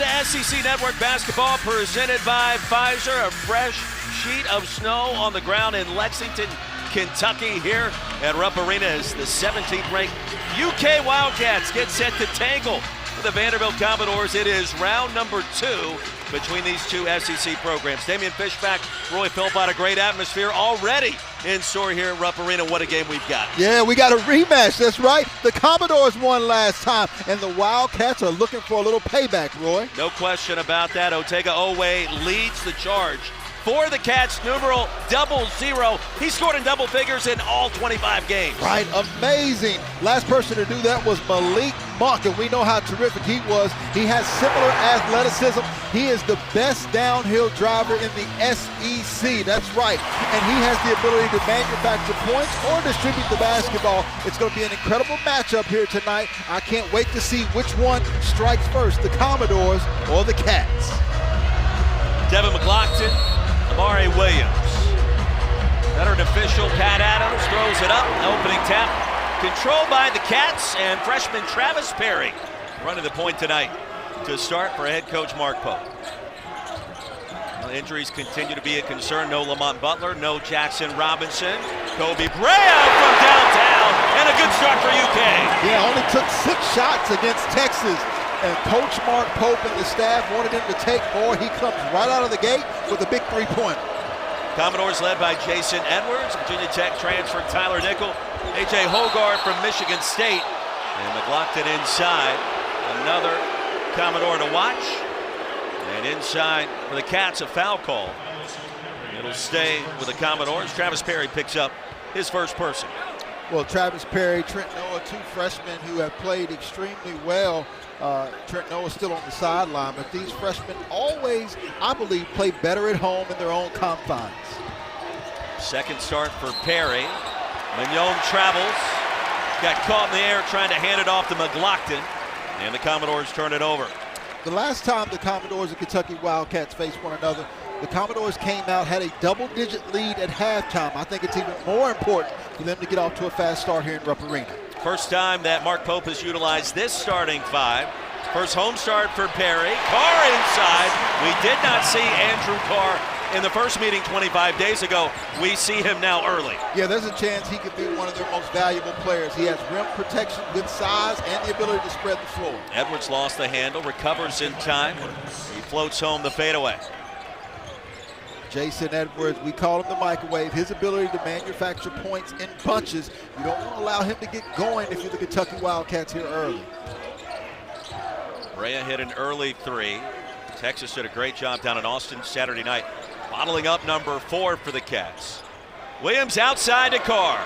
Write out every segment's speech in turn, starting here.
to SEC Network Basketball presented by Pfizer. A fresh sheet of snow on the ground in Lexington, Kentucky here at Rupp Arena as the 17th ranked UK Wildcats get set to tangle with the Vanderbilt Commodores. It is round number 2 between these two SEC programs. Damian Fishback, Roy Philpott, a great atmosphere already in store here at Rupp Arena. What a game we've got. Yeah, we got a rematch, that's right. The Commodores won last time, and the Wildcats are looking for a little payback, Roy. No question about that. Oweh leads the charge for the Cats, numeral 00. He scored in double figures in all 25 games. Right, amazing. Last person to do that was Malik Monk, and we know how terrific he was. He has similar athleticism. He is the best downhill driver in the SEC. That's right. And he has the ability to manufacture points or distribute the basketball. It's going to be an incredible matchup here tonight. I can't wait to see which one strikes first, the Commodores or the Cats. Devin McLaughlin, Amari Williams. Veteran official Pat Adams throws it up. Opening tap controlled by the Cats, and freshman Travis Perry running the point tonight to start for head coach Mark Pope. Injuries continue to be a concern. No Lamont Butler, no Jackson Robinson. Kobe Brea from downtown, and a good start for UK. Yeah, only took 6 shots against Texas. And Coach Mark Pope and the staff wanted him to take more. He comes right out of the gate with a big 3-pointer. Commodores led by Jason Edwards. Virginia Tech transfer Tyler Nickel. A.J. Hogarth from Michigan State. And McLaughlin inside. Another Commodore to watch. And inside for the Cats, a foul call. It'll stay with the Commodores. Travis Perry picks up his first person. Well, Travis Perry, Trent Noah, 2 freshmen who have played extremely well. Trent Noah's still on the sideline, but these freshmen always, I believe, play better at home in their own confines. Second start for Perry. Mignon travels. Got caught in the air trying to hand it off to McLaughlin. And the Commodores turn it over. The last time the Commodores and Kentucky Wildcats faced one another, the Commodores came out, had a double-digit lead at halftime. I think it's even more important for them to get off to a fast start here in Rupp Arena. First time that Mark Pope has utilized this starting 5. First home start for Perry. Carr inside. We did not see Andrew Carr in the first meeting 25 days ago. We see him now early. Yeah, there's a chance he could be one of their most valuable players. He has rim protection, good size, and the ability to spread the floor. Edwards lost the handle, recovers in time. He floats home the fadeaway. Jason Edwards, we call him the microwave. His ability to manufacture points in bunches. You don't want to allow him to get going if you're the Kentucky Wildcats here early. Brea hit an early 3. Texas did a great job down in Austin Saturday night, bottling up number 4 for the Cats. Williams outside to Carr.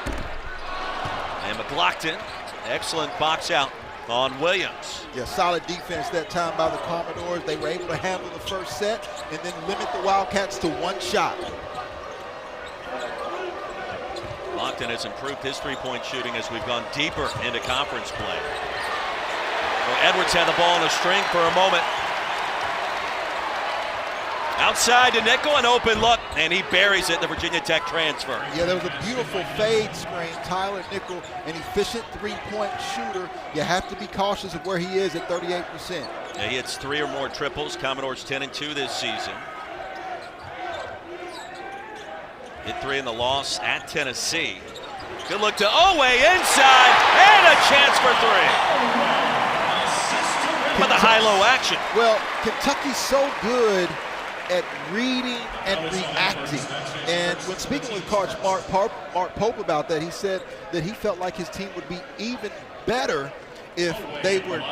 And McLaughlin, excellent box out on Williams. Yeah, solid defense that time by the Commodores. They were able to handle the first set and then limit the Wildcats to 1 shot. McLaughlin has improved his 3-point shooting as we've gone deeper into conference play. Well, Edwards had the ball on a string for a moment. Outside to Nickel, an open look, and he buries it, the Virginia Tech transfer. Yeah, there was a beautiful fade screen. Tyler Nickel, an efficient 3-point shooter. You have to be cautious of where he is at 38%. Yeah, he hits 3 or more triples. Commodores 10-2 this season. Hit 3 in the loss at Tennessee. Good look to Oweh inside, and a chance for 3. But the high-low action. Well, Kentucky's so good at reading and reacting. And when speaking with Coach Mark Pope about that, he said that he felt like his team would be even better if they would,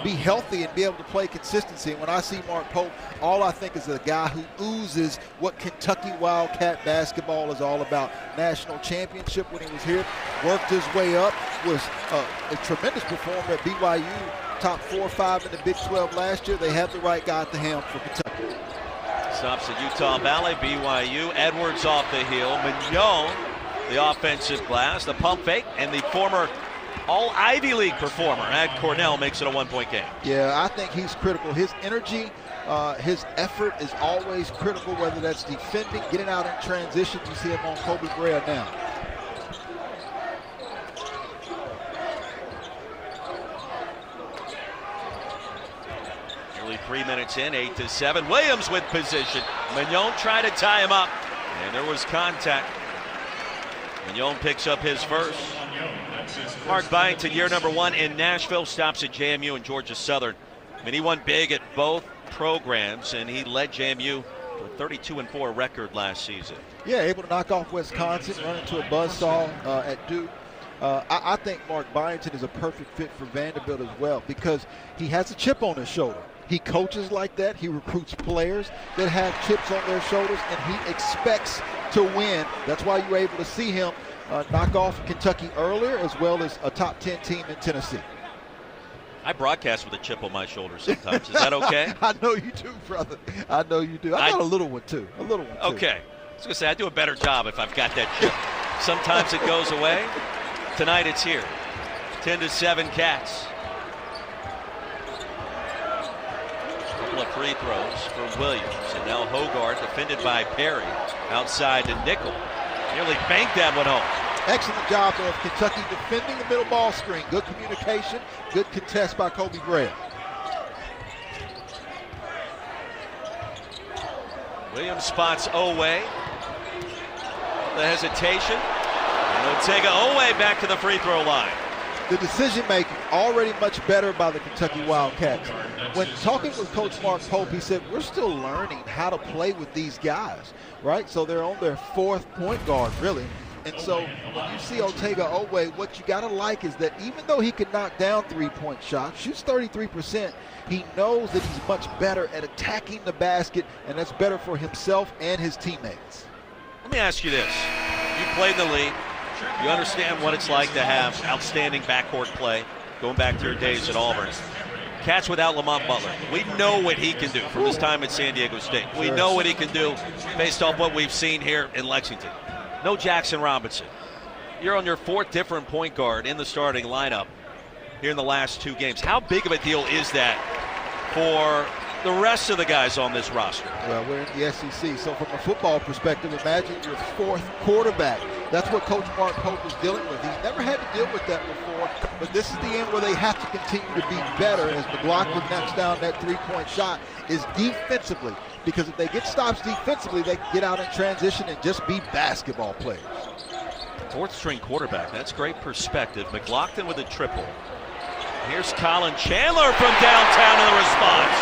be healthy and be able to play consistency. And when I see Mark Pope, all I think is a guy who oozes what Kentucky Wildcat basketball is all about. National championship when he was here, worked his way up, was a tremendous performer at BYU, top 4 or 5 in the Big 12 last year. They had the right guy at the helm for Kentucky. Stops at Utah Valley, BYU. Edwards off the heel. Mignon, the offensive glass, the pump fake, and the former All-Ivy League performer at Cornell makes it a 1-point game. Yeah, I think he's critical. His energy, his effort is always critical, whether that's defending, getting out in transition. You see him on Kobe Brea now. 3 minutes in, 8-7. Williams with position. Mignon tried to tie him up, and there was contact. Mignon picks up his first. Mark Byington, year number 1 in Nashville, stops at JMU and Georgia Southern. I mean, he won big at both programs, and he led JMU to a 32-4 record last season. Yeah, able to knock off Wisconsin, run into a buzzsaw at Duke. I think Mark Byington is a perfect fit for Vanderbilt as well because he has a chip on his shoulder. He coaches like that. He recruits players that have chips on their shoulders, and he expects to win. That's why you were able to see him knock off Kentucky earlier, as well as a top 10 team in Tennessee. I broadcast with a chip on my shoulder sometimes. Is that okay? I know you do, brother. I know you do. I got a little one, too. Okay. I was going to say, I do a better job if I've got that chip. Sometimes it goes away. Tonight it's here. 10-7 Cats. Couple of free throws for Williams. And now Hogarth, defended by Perry, outside to Nickel. Nearly banked that one home. Excellent job of Kentucky defending the middle ball screen. Good communication, good contest by Kobe Brea. Williams spots Oweh. The hesitation. And he'll take Oweh back to the free throw line. The decision making already much better by the Kentucky Wildcats. When talking with Coach Mark Pope, he said, we're still learning how to play with these guys, right? So they're on their 4th point guard, really. And so when you see Oweh, what you got to like is that even though he can knock down 3-point shots, shoots 33%, he knows that he's much better at attacking the basket, and that's better for himself and his teammates. Let me ask you this. You played in the league. You understand what it's like to have outstanding backcourt play, going back to your days at Auburn. Cats without Lamont Butler. We know what he can do from his time at San Diego State. We know what he can do based off what we've seen here in Lexington. No Jackson Robinson. You're on your 4th different point guard in the starting lineup here in the last 2 games. How big of a deal is that for the rest of the guys on this roster? Well, we're in the SEC, so from a football perspective, imagine your 4th quarterback. That's what Coach Mark Pope is dealing with. He's never had to deal with that before, but this is the end where they have to continue to be better as McLaughlin knocks down that 3-point shot is defensively. Because if they get stops defensively, they can get out in transition and just be basketball players. 4th string quarterback. That's great perspective. McLaughlin with a triple. Here's Colin Chandler from downtown in the response.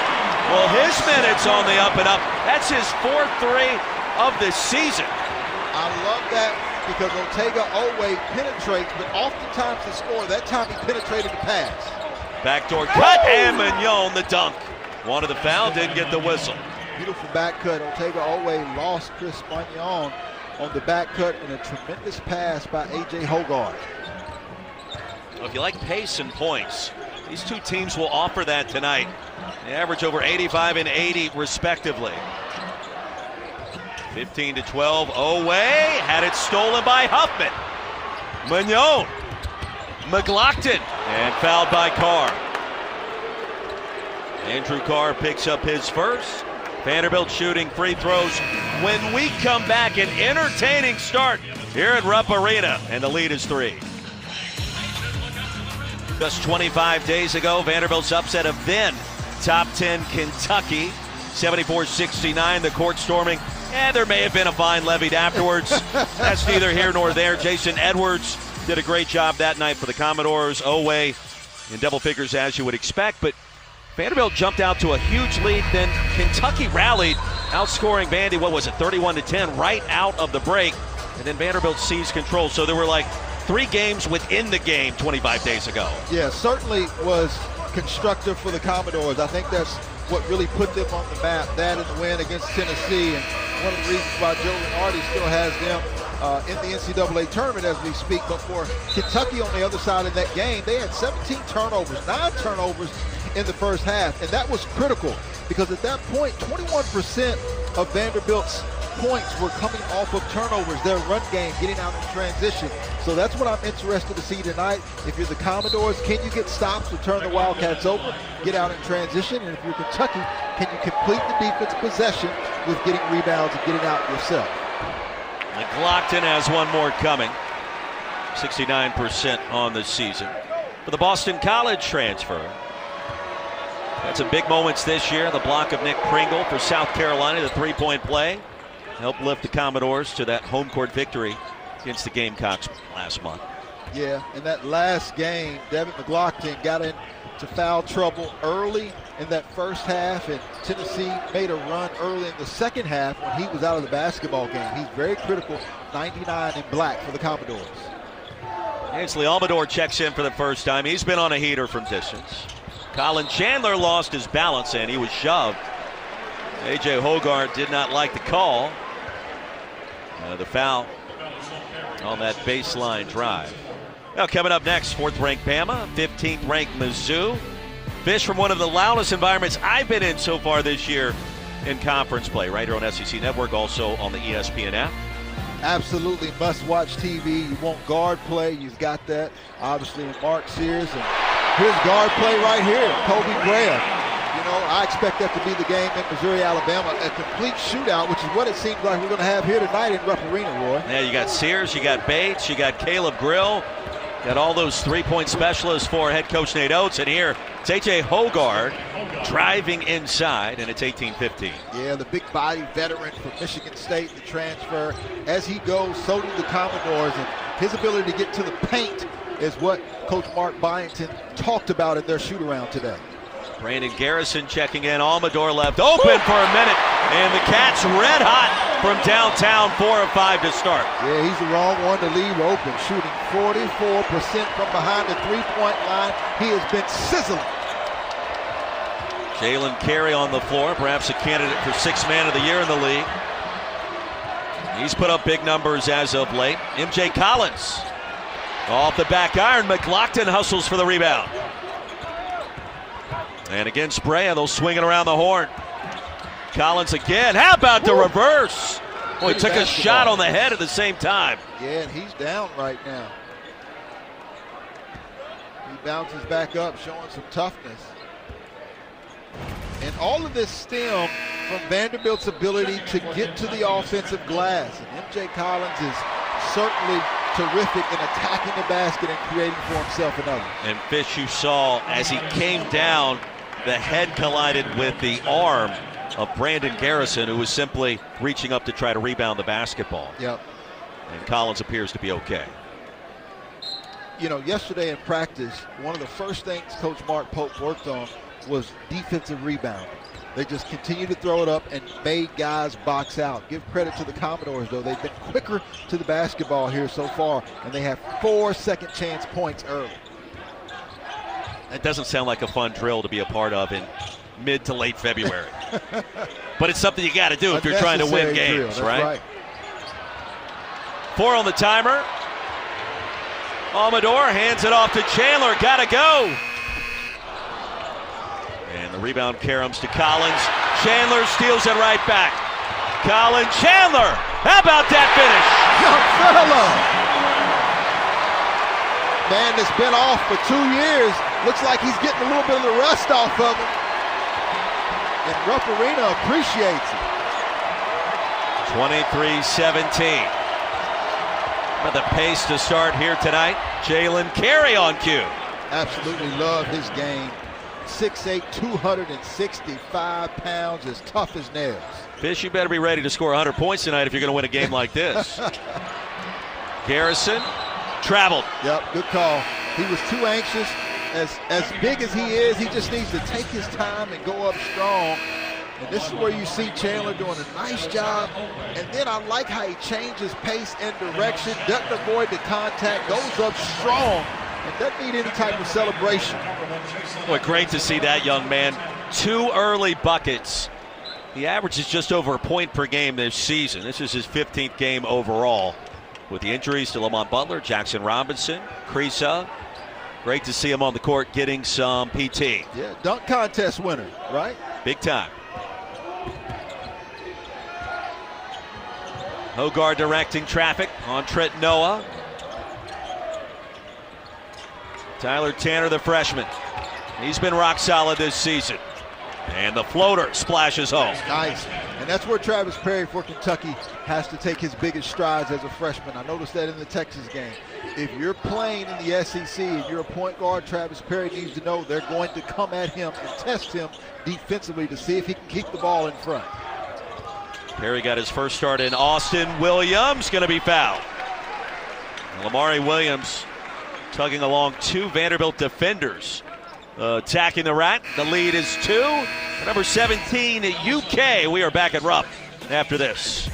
Well, his minutes on the up and up. That's his 4th 3 of the season. I love that because Oweh penetrates, but oftentimes the score, that time he penetrated the pass. Backdoor cut and Mignon the dunk. Wanted the foul, didn't get the whistle. Beautiful back cut. Oweh lost Chris Mignon on the back cut and a tremendous pass by A.J. Hogarth. Well, if you like pace and points, these 2 teams will offer that tonight. They average over 85 and 80 respectively. 15-12. Oweh had it stolen by Huffman. Mignon. McLaughlin. And fouled by Carr. Andrew Carr picks up his first. Vanderbilt shooting free throws. When we come back, an entertaining start here at Rupp Arena, and the lead is 3. Just 25 days ago, Vanderbilt's upset of then top 10 Kentucky, 74-69. The court storming, and there may have been a fine levied afterwards. That's neither here nor there. Jason Edwards did a great job that night for the Commodores. Oweh in double figures as you would expect, but Vanderbilt jumped out to a huge lead. Then Kentucky rallied, outscoring Vandy, 31-10 right out of the break. And then Vanderbilt seized control. So there were like 3 games within the game 25 days ago. Yeah, certainly was constructive for the Commodores. I think that's what really put them on the map, that and the win against Tennessee. And one of the reasons why Joe Lunardi still has them in the NCAA tournament as we speak. But for Kentucky on the other side of that game, they had 17 turnovers, 9 turnovers in the first half, and that was critical because at that point 21% of Vanderbilt's points were coming off of turnovers, their run game getting out in transition. So that's what I'm interested to see tonight. If you're the Commodores, can you get stops to turn the Wildcats over, get out in transition? And if you're Kentucky, can you complete the defense possession with getting rebounds and getting out yourself? McLaughlin has one more coming. 69% on the season. For the Boston College transfer, Had some big moments this year. The block of Nick Pringle for South Carolina, the three-point play, helped lift the Commodores to that home court victory against the Gamecocks last month. Yeah, in that last game, Devin McLaughlin got into foul trouble early in that first half, and Tennessee made a run early in the second half when he was out of the basketball game. He's very critical, 99 in black for the Commodores. Ainsley Almonor checks in for the first time. He's been on a heater from distance. Colin Chandler lost his balance and he was shoved. A.J. Hogarth did not like the call. The foul on that baseline drive. Now coming up next, 4th-ranked Bama, 15th-ranked Mizzou. Fish from one of the loudest environments I've been in so far this year in conference play, right here on SEC Network, also on the ESPN app. Absolutely must-watch TV. You want guard play, you've got that. Obviously Mark Sears, and here's guard play right here, Kobe Brea. You know, I expect that to be the game in Missouri, Alabama, a complete shootout, which is what it seems like we're going to have here tonight in Rupp Arena, Roy. Yeah, you got Sears, you got Bates, you got Caleb Grill, got all those three-point specialists for head coach Nate Oates, and here it's A.J. Hogarth driving inside, and it's 18-15. Yeah, the big body veteran from Michigan State, the transfer. As he goes, so do the Commodores, and his ability to get to the paint is what Coach Mark Byington talked about in their shoot-around today. Brandon Garrison checking in. Almonor left open for a minute, and the Cats red hot from downtown, 4 of 5 to start. Yeah, he's the wrong one to leave open, shooting 44% from behind the three-point line. He has been sizzling. Jalen Carey on the floor, perhaps a candidate for 6th man of the year in the league. He's put up big numbers as of late. MJ Collins off the back iron. McLaughlin hustles for the rebound. And against Brea, they'll swing it around the horn. Collins again. How about the reverse? Boy, he took a shot on the head at the same time. Yeah, and he's down right now. He bounces back up, showing some toughness. And all of this stemmed from Vanderbilt's ability to get to the offensive glass. And MJ Collins is certainly terrific in attacking the basket and creating for himself another. And Fish, you saw as he came down, the head collided with the arm of Brandon Garrison, who was simply reaching up to try to rebound the basketball. Yep. And Collins appears to be okay. You know, yesterday in practice, one of the first things Coach Mark Pope worked on was defensive rebound. They just continue to throw it up and made guys box out. Give credit to the Commodores, though. They've been quicker to the basketball here so far, and they have 4 second chance points early. That doesn't sound like a fun drill to be a part of in mid to late February. But it's something you got to do if you're trying to win games, right? 4 on the timer. Almonor hands it off to Chandler. Got to go. And the rebound caroms to Collins. Chandler steals it right back. Colin Chandler. How about that finish? Young fella. Man that's been off for 2 years. Looks like he's getting a little bit of the rust off of him. And Rupp Arena appreciates it. 23-17. But the pace to start here tonight. Jalen Carey on cue. Absolutely love his game. 6'8", 265 pounds, as tough as nails. Fish, you better be ready to score 100 points tonight if you're going to win a game like this. Garrison traveled. Yep, good call. He was too anxious. As big as he is, he just needs to take his time and go up strong. And this is where you see Chandler doing a nice job. And then I like how he changes pace and direction, doesn't avoid the contact, goes up strong, and doesn't need any type of celebration. Boy, great to see that young man. 2 early buckets. He averages just over a point per game this season. This is his 15th game overall. With the injuries to Lamont Butler, Jackson Robinson, Kriisa. Great to see him on the court getting some PT. Yeah, dunk contest winner, right? Big time. Hogarth directing traffic on Trent Noah. Tyler Tanner, the freshman. He's been rock solid this season. And the floater splashes home. Nice. And that's where Travis Perry for Kentucky has to take his biggest strides as a freshman. I noticed that in the Texas game. If you're playing in the SEC and you're a point guard, Travis Perry needs to know they're going to come at him and test him defensively to see if he can keep the ball in front. Perry got his first start in Austin. Williams going to be fouled. Lamari Williams tugging along two Vanderbilt defenders. Attacking the rack. The lead is 2. Number 17, UK. We are back at Rupp after this.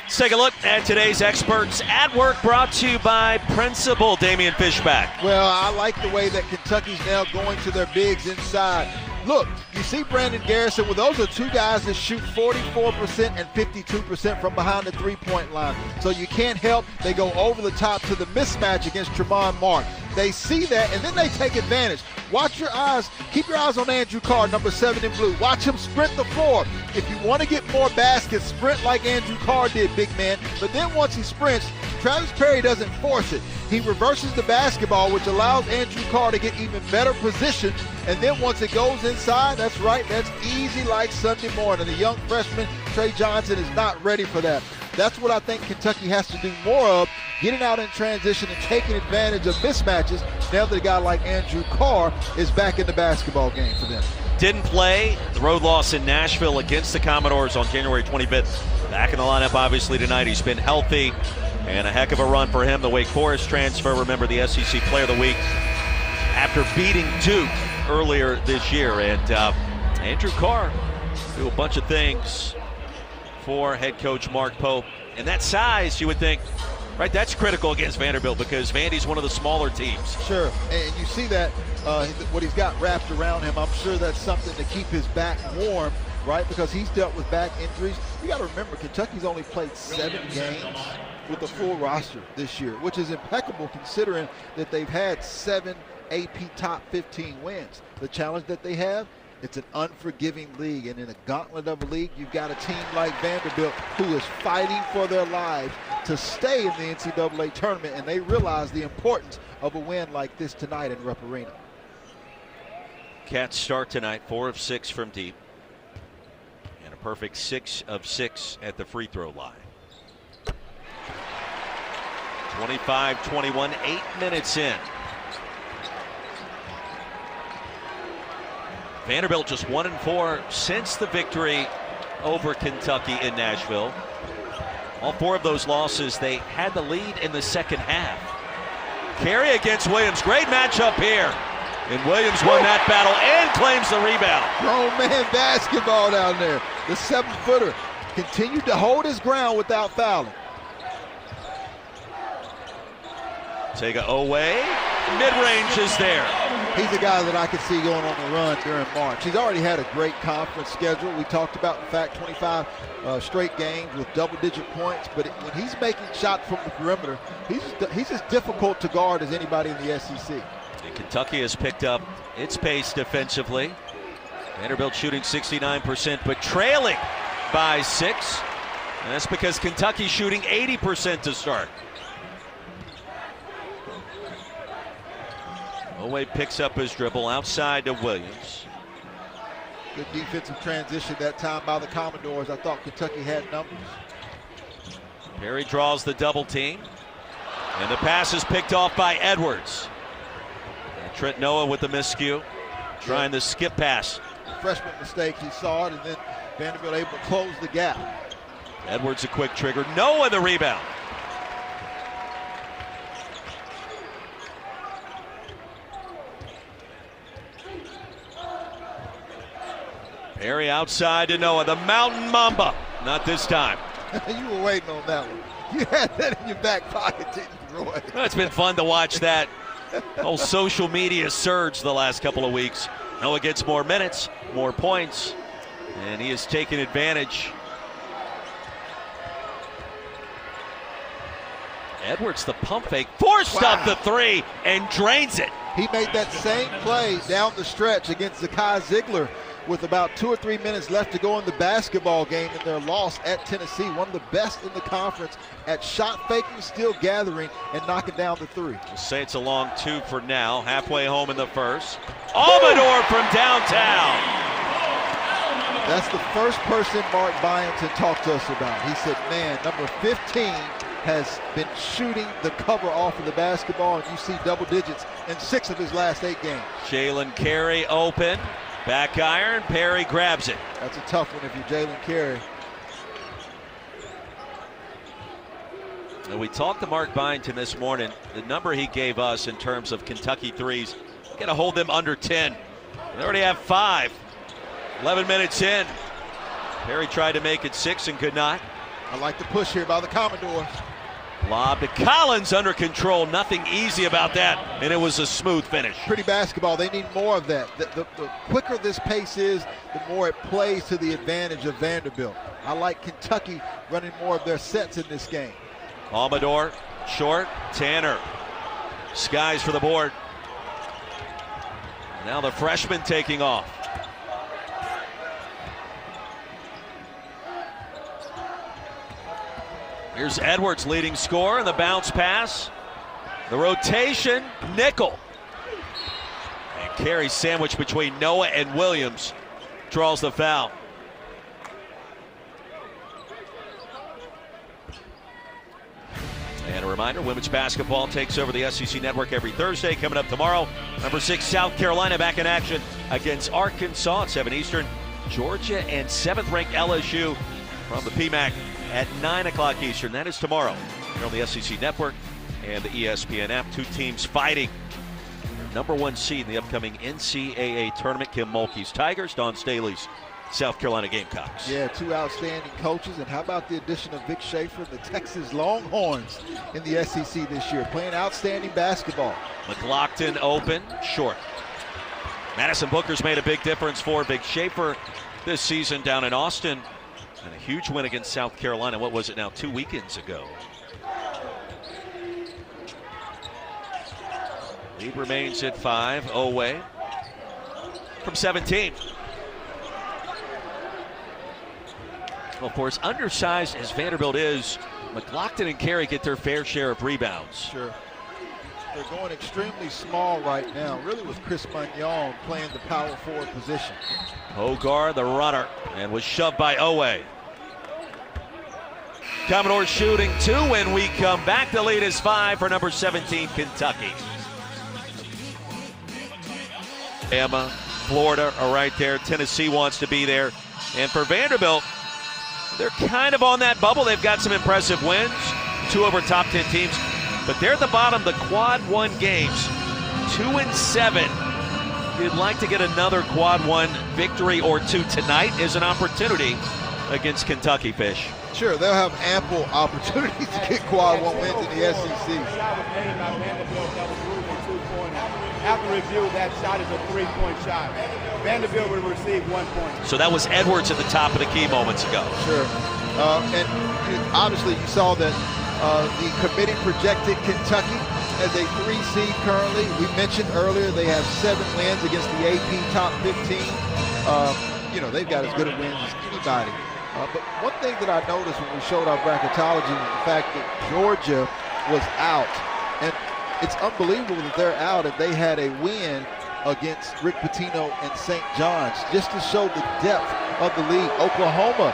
Let's take a look at today's Experts at Work, brought to you by Principal Damian Fishback. Well, I like the way that Kentucky's now going to their bigs inside. Look, you see Brandon Garrison. Well, those are two guys that shoot 44% and 52% from behind the three-point line. So you can't help. They go over the top to the mismatch against Tremont Mark. They see that, and then they take advantage. Watch your eyes. Keep your eyes on Andrew Carr, number 7 in blue. Watch him sprint the floor. If you want to get more baskets, sprint like Andrew Carr did, big man. But then once he sprints, Travis Perry doesn't force it. He reverses the basketball, which allows Andrew Carr to get even better position. And then once it goes inside, that's right, that's easy like Sunday morning. The young freshman, Trey Johnson, is not ready for that. That's what I think Kentucky has to do more of, getting out in transition and taking advantage of mismatches now that a guy like Andrew Carr is back in the basketball game for them. Didn't play the road loss in Nashville against the Commodores on January 25th. Back in the lineup, obviously, tonight. He's been healthy, and a heck of a run for him. The Wake Forest transfer, remember, the SEC Player of the Week after beating Duke earlier this year. And Andrew Carr do a bunch of things for head coach Mark Pope. And that size, you would think, right, that's critical against Vanderbilt because Vandy's one of the smaller teams. Sure, and you see that, what he's got wrapped around him. I'm sure that's something to keep his back warm, right, because he's dealt with back injuries. You got to remember, Kentucky's only played 7 games with a full roster this year, which is impeccable considering that they've had 7 AP top 15 wins. The challenge that they have, it's an unforgiving league, and in a gauntlet of a league, you've got a team like Vanderbilt who is fighting for their lives to stay in the NCAA tournament, and they realize the importance of a win like this tonight in Rupp Arena. Cats start tonight 4 of 6 from deep, and a perfect 6 of 6 at the free throw line. 25-21, 8 minutes in. Vanderbilt just 1-4 since the victory over Kentucky in Nashville. All 4 of those losses, they had the lead in the second half. Carey against Williams. Great matchup here. And Williams won that battle and claims the rebound. Grown man basketball down there. The 7-footer continued to hold his ground without fouling. Tega Oweh. Mid-range is there. He's a guy that I could see going on the run during March. He's already had a great conference schedule. We talked about the fact 25 straight games with double-digit points. But when he's making shots from the perimeter, he's as difficult to guard as anybody in the SEC. And Kentucky has picked up its pace defensively. Vanderbilt shooting 69%, but trailing by 6. And that's because Kentucky's shooting 80% to start. Oweh picks up his dribble outside to Williams. Good defensive transition that time by the Commodores. I thought Kentucky had numbers. Perry draws the double team. And the pass is picked off by Edwards. And Trent Noah with the miscue. Trying the skip pass. Freshman mistake, he saw it, and then Vanderbilt able to close the gap. Edwards a quick trigger. Noah the rebound. Perry outside to Noah, the Mountain Mamba. Not this time. You were waiting on that one. You had that in your back pocket, didn't you, Roy? Well, it's been fun to watch that whole social media surge the last couple of weeks. Noah gets more minutes, more points, and he has taken advantage. Edwards, the pump fake, forced up the 3 and drains it. He made that same play down the stretch against Zakai Ziegler with about 2 or 3 minutes left to go in the basketball game in their loss at Tennessee. One of the best in the conference at shot faking, still gathering, and knocking down the three. We'll say it's a long 2 for now. Halfway home in the first. Almonor from downtown. That's the first person Mark Byington talked to us about. He said, man, number 15 has been shooting the cover off of the basketball, and you see double digits in 6 of his last 8 games. Jalen Carey open. Back iron. Perry grabs it. That's a tough one if you're Jalen Carey. And we talked to Mark Byington this morning. The number he gave us in terms of Kentucky threes, got to hold them under 10. They already have 5. 11 minutes in. Perry tried to make it 6 and could not. I like the push here by the Commodores. Lob to Collins, under control. Nothing easy about that, and it was a smooth finish. Pretty basketball. They need more of that. The quicker this pace is, the more it plays to the advantage of Vanderbilt. I like Kentucky running more of their sets in this game. Almonor, short. Tanner. Skies for the board. Now the freshman taking off. Here's Edwards, leading scorer, and the bounce pass. The rotation, Nickel. And Carey sandwiched between Noah and Williams draws the foul. And a reminder, women's basketball takes over the SEC Network every Thursday. Coming up tomorrow, number 6 South Carolina back in action against Arkansas at 7 Eastern. Georgia and 7th-ranked LSU from the PMAC at 9 o'clock Eastern. That is tomorrow here on the SEC Network and the ESPN app. 2 teams fighting for number 1 seed in the upcoming NCAA tournament. Kim Mulkey's Tigers, Dawn Staley's South Carolina Gamecocks. Yeah, 2 outstanding coaches. And how about the addition of Vic Schaefer, the Texas Longhorns in the SEC this year, playing outstanding basketball. McLaughlin open, short. Madison Booker's made a big difference for Vic Schaefer this season down in Austin. And a huge win against South Carolina. What was it now, 2 weekends ago? Lead remains at 5. Oweh from 17. Well, for as undersized as Vanderbilt is, McLaughlin and Carey get their fair share of rebounds. Sure. They're going extremely small right now, really, with Chris Magnon playing the power forward position. Hogar, the runner, and was shoved by Oweh. Commodores shooting 2 when we come back. The lead is 5 for number 17, Kentucky. Alabama, Florida are right there. Tennessee wants to be there. And for Vanderbilt, they're kind of on that bubble. They've got some impressive wins, 2 over top 10 teams. But they're at the bottom, the quad 1 games, 2-7. If you'd like to get another quad 1 victory or 2 tonight, is an opportunity against Kentucky Fish. Sure, they'll have ample opportunities to get quad 1 wins in the SEC. After review, that shot is a 3-point shot. Vanderbilt will receive 1 point. So that was Edwards at the top of the key moments ago. Sure. And obviously you saw that the committee projected Kentucky as a 3 seed currently. We mentioned earlier they have 7 wins against the AP top 15. They've got as good a wins as anybody. But one thing that I noticed when we showed our bracketology was the fact that Georgia was out. And it's unbelievable that they're out and they had a win against Rick Pitino and St. John's, just to show the depth of the league. Oklahoma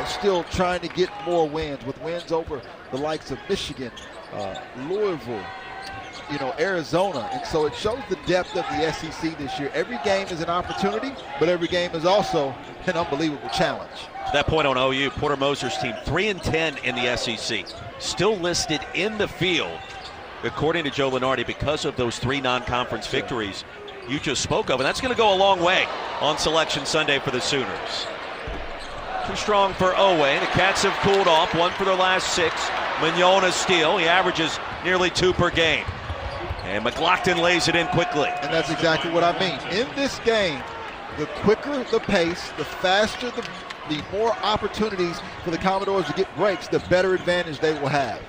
still trying to get more wins, with wins over the likes of Michigan, Louisville, Arizona. And so it shows the depth of the SEC this year. Every game is an opportunity, but every game is also an unbelievable challenge. That point on OU, Porter Moser's team, 3-10 in the SEC. Still listed in the field, according to Joe Lunardi, because of those 3 non-conference victories you just spoke of. And that's going to go a long way on Selection Sunday for the Sooners. Too strong for Oweh. The Cats have cooled off, 1 for their last 6. Mignon a steal. He averages nearly 2 per game. And McLaughlin lays it in quickly. And that's exactly what I mean. In this game, the quicker the pace, the faster the more opportunities for the Commodores to get breaks, the better advantage they will have.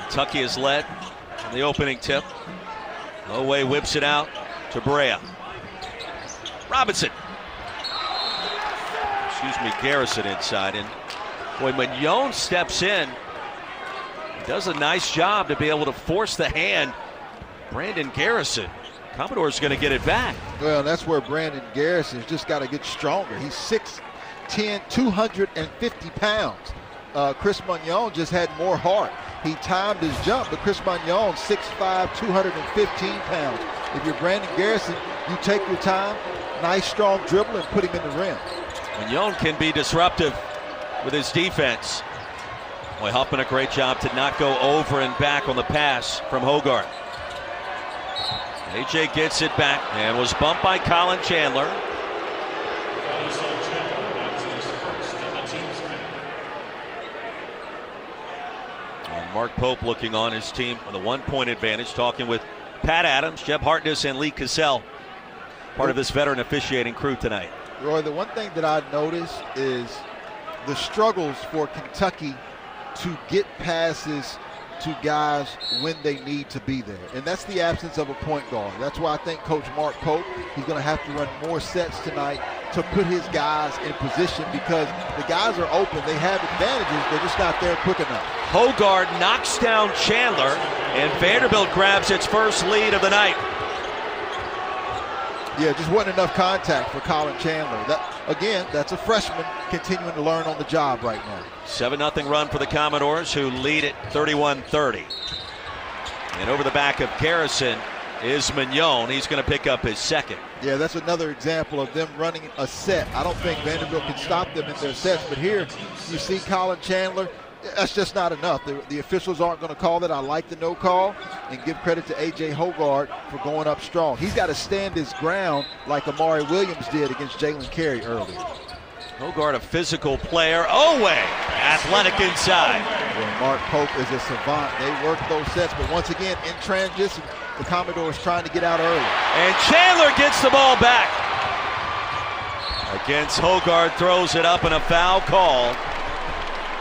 Kentucky has led on the opening tip. Oweh whips it out to Brea. Robinson. Garrison inside. And when Mignon steps in, he does a nice job to be able to force the hand. Brandon Garrison. Commodore's going to get it back. Well, that's where Brandon Garrison's just got to get stronger. He's 6'10", 250 pounds. Chris Mignon just had more heart. He timed his jump, but Chris Mignon, 6'5", 215 pounds. If you're Brandon Garrison, you take your time, nice strong dribble, and put him in the rim. Mignon can be disruptive with his defense. Boy, Huffman a great job to not go over and back on the pass from Hogarth. AJ gets it back and was bumped by Colin Chandler. And Mark Pope looking on his team with a 1-point advantage, talking with Pat Adams, Jeb Hartness, and Lee Cassell, part of this veteran officiating crew tonight. Roy, the one thing that I noticed is the struggles for Kentucky to get passes to guys when they need to be there. And that's the absence of a point guard. That's why I think Coach Mark Pope, he's going to have to run more sets tonight to put his guys in position, because the guys are open. They have advantages. They're just not there quick enough. Hogarth knocks down Chandler, and Vanderbilt grabs its first lead of the night. Yeah, just wasn't enough contact for Colin Chandler. Again, that's a freshman continuing to learn on the job right now. 7-0 run for the Commodores, who lead it 31-30. And over the back of Garrison is Mignon. He's going to pick up his second. Yeah, that's another example of them running a set. I don't think Vanderbilt can stop them in their sets, but here you see Colin Chandler. That's just not enough. The officials aren't going to call it. I like the no call, and give credit to A.J. Hogarth for going up strong. He's got to stand his ground like Amari Williams did against Jalen Carey earlier. Hogarth, a physical player. Oweh, athletic inside. Well, Mark Pope is a savant. They work those sets, but once again, in transition, the Commodores trying to get out early. And Chandler gets the ball back. Against Hogarth, throws it up, and a foul call.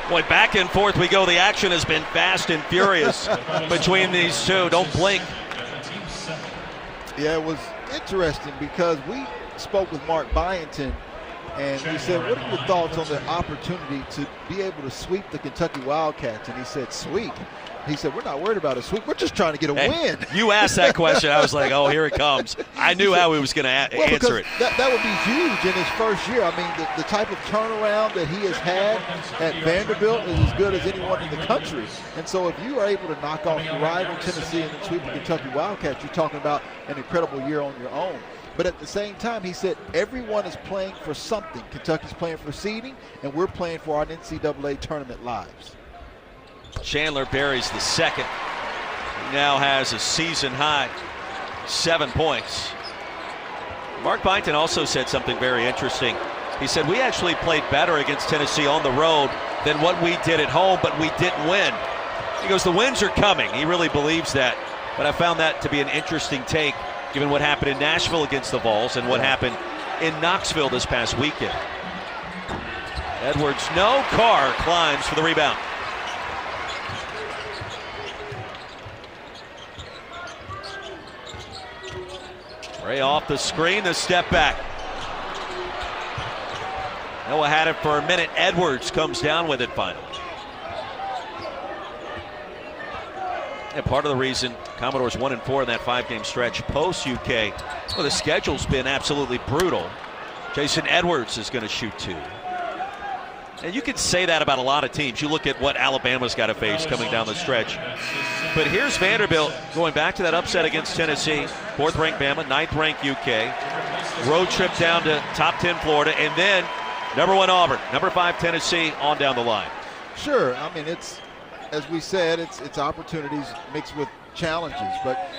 Boy, back and forth we go. The action has been fast and furious between these two. Don't blink. Yeah, it was interesting because we spoke with Mark Byington, and we said, what are your thoughts on the opportunity to be able to sweep the Kentucky Wildcats? And he said, sweep? He said, we're not worried about a sweep. We're just trying to get a win. You asked that question. I was like, oh, here it comes. I knew how he was going to answer it. That would be huge in his first year. I mean, the type of turnaround that he has had at Vanderbilt is as good as anyone in the country. And so if you are able to knock off your rival Tennessee and then sweep the Kentucky Wildcats, you're talking about an incredible year on your own. But at the same time, he said everyone is playing for something. Kentucky's playing for seeding, and we're playing for our NCAA tournament lives. Chandler buries the second. He now has a season high 7 points. Mark Byington also said something very interesting. He said, we actually played better against Tennessee on the road than what we did at home, but we didn't win. He goes, the wins are coming. He really believes that. But I found that to be an interesting take, given what happened in Nashville against the Vols and what happened in Knoxville this past weekend. Edwards, no. Carr climbs for the rebound. Brea off the screen, the step back. Noah had it for a minute. Edwards comes down with it finally. And part of the reason Commodores 1-4 in that 5-game stretch post-UK, well, the schedule's been absolutely brutal. Jason Edwards is going to shoot 2. And you can say that about a lot of teams. You look at what Alabama's got to face coming down the stretch. But here's Vanderbilt going back to that upset against Tennessee. 4th-ranked Bama, 9th-ranked UK. Road trip down to top 10 Florida, and then number 1 Auburn, number 5 Tennessee on down the line. Sure, I mean, it's, as we said, it's opportunities mixed with challenges. But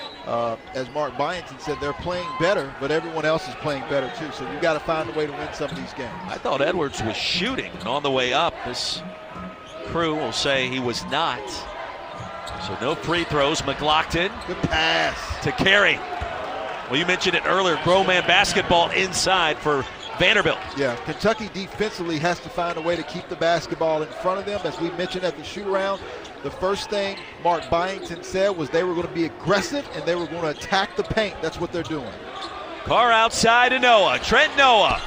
as Mark Byington said, they're playing better, but everyone else is playing better too. So you've got to find a way to win some of these games. I thought Edwards was shooting, and on the way up, this crew will say he was not. So no free throws. McLaughlin. Good pass to Carey. Well, you mentioned it earlier, grown man basketball inside for Vanderbilt. Yeah, Kentucky defensively has to find a way to keep the basketball in front of them. As we mentioned at the shoot-around, the first thing Mark Byington said was they were going to be aggressive and they were going to attack the paint. That's what they're doing. Carr outside to Noah. Trent Noah.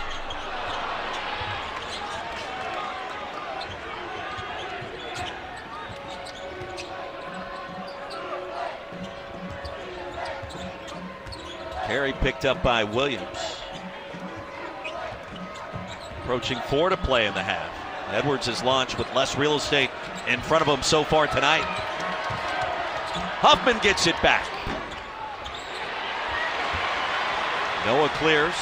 Carey picked up by Williams. Approaching 4 to play in the half. Edwards has launched with less real estate in front of him so far tonight. Huffman gets it back. Noah clears.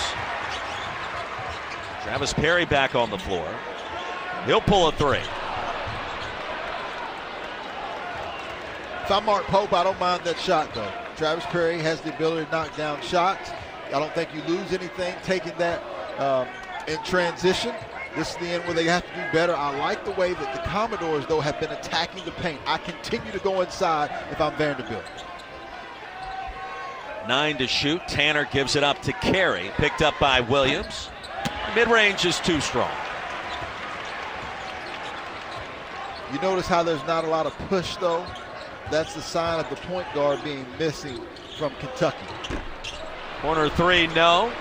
Travis Perry back on the floor. He'll pull a 3. If I'm Mark Pope, I don't mind that shot, though. Travis Perry has the ability to knock down shots. I don't think you lose anything taking that in transition. This is the end where they have to do better. I like the way that the Commodores, though, have been attacking the paint. I continue to go inside if I'm Vanderbilt. 9 to shoot. Tanner gives it up to Carey. Picked up by Williams. Mid-range is too strong. You notice how there's not a lot of push, though? That's the sign of the point guard being missing from Kentucky. Corner 3, no.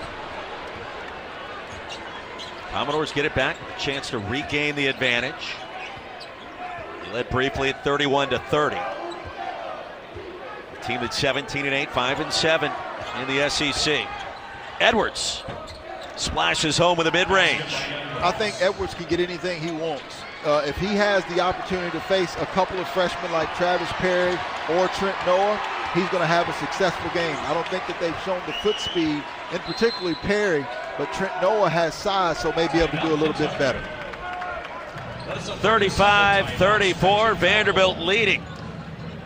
Commodores get it back. A chance to regain the advantage. They led briefly at 31 to 30. The team at 17-8, 5-7 in the SEC. Edwards splashes home with a mid-range. I think Edwards can get anything he wants. If he has the opportunity to face a couple of freshmen like Travis Perry or Trent Noah, he's going to have a successful game. I don't think that they've shown the foot speed, and particularly Perry, but Trent Noah has size, so may be able to do a little bit better. 35-34, Vanderbilt leading.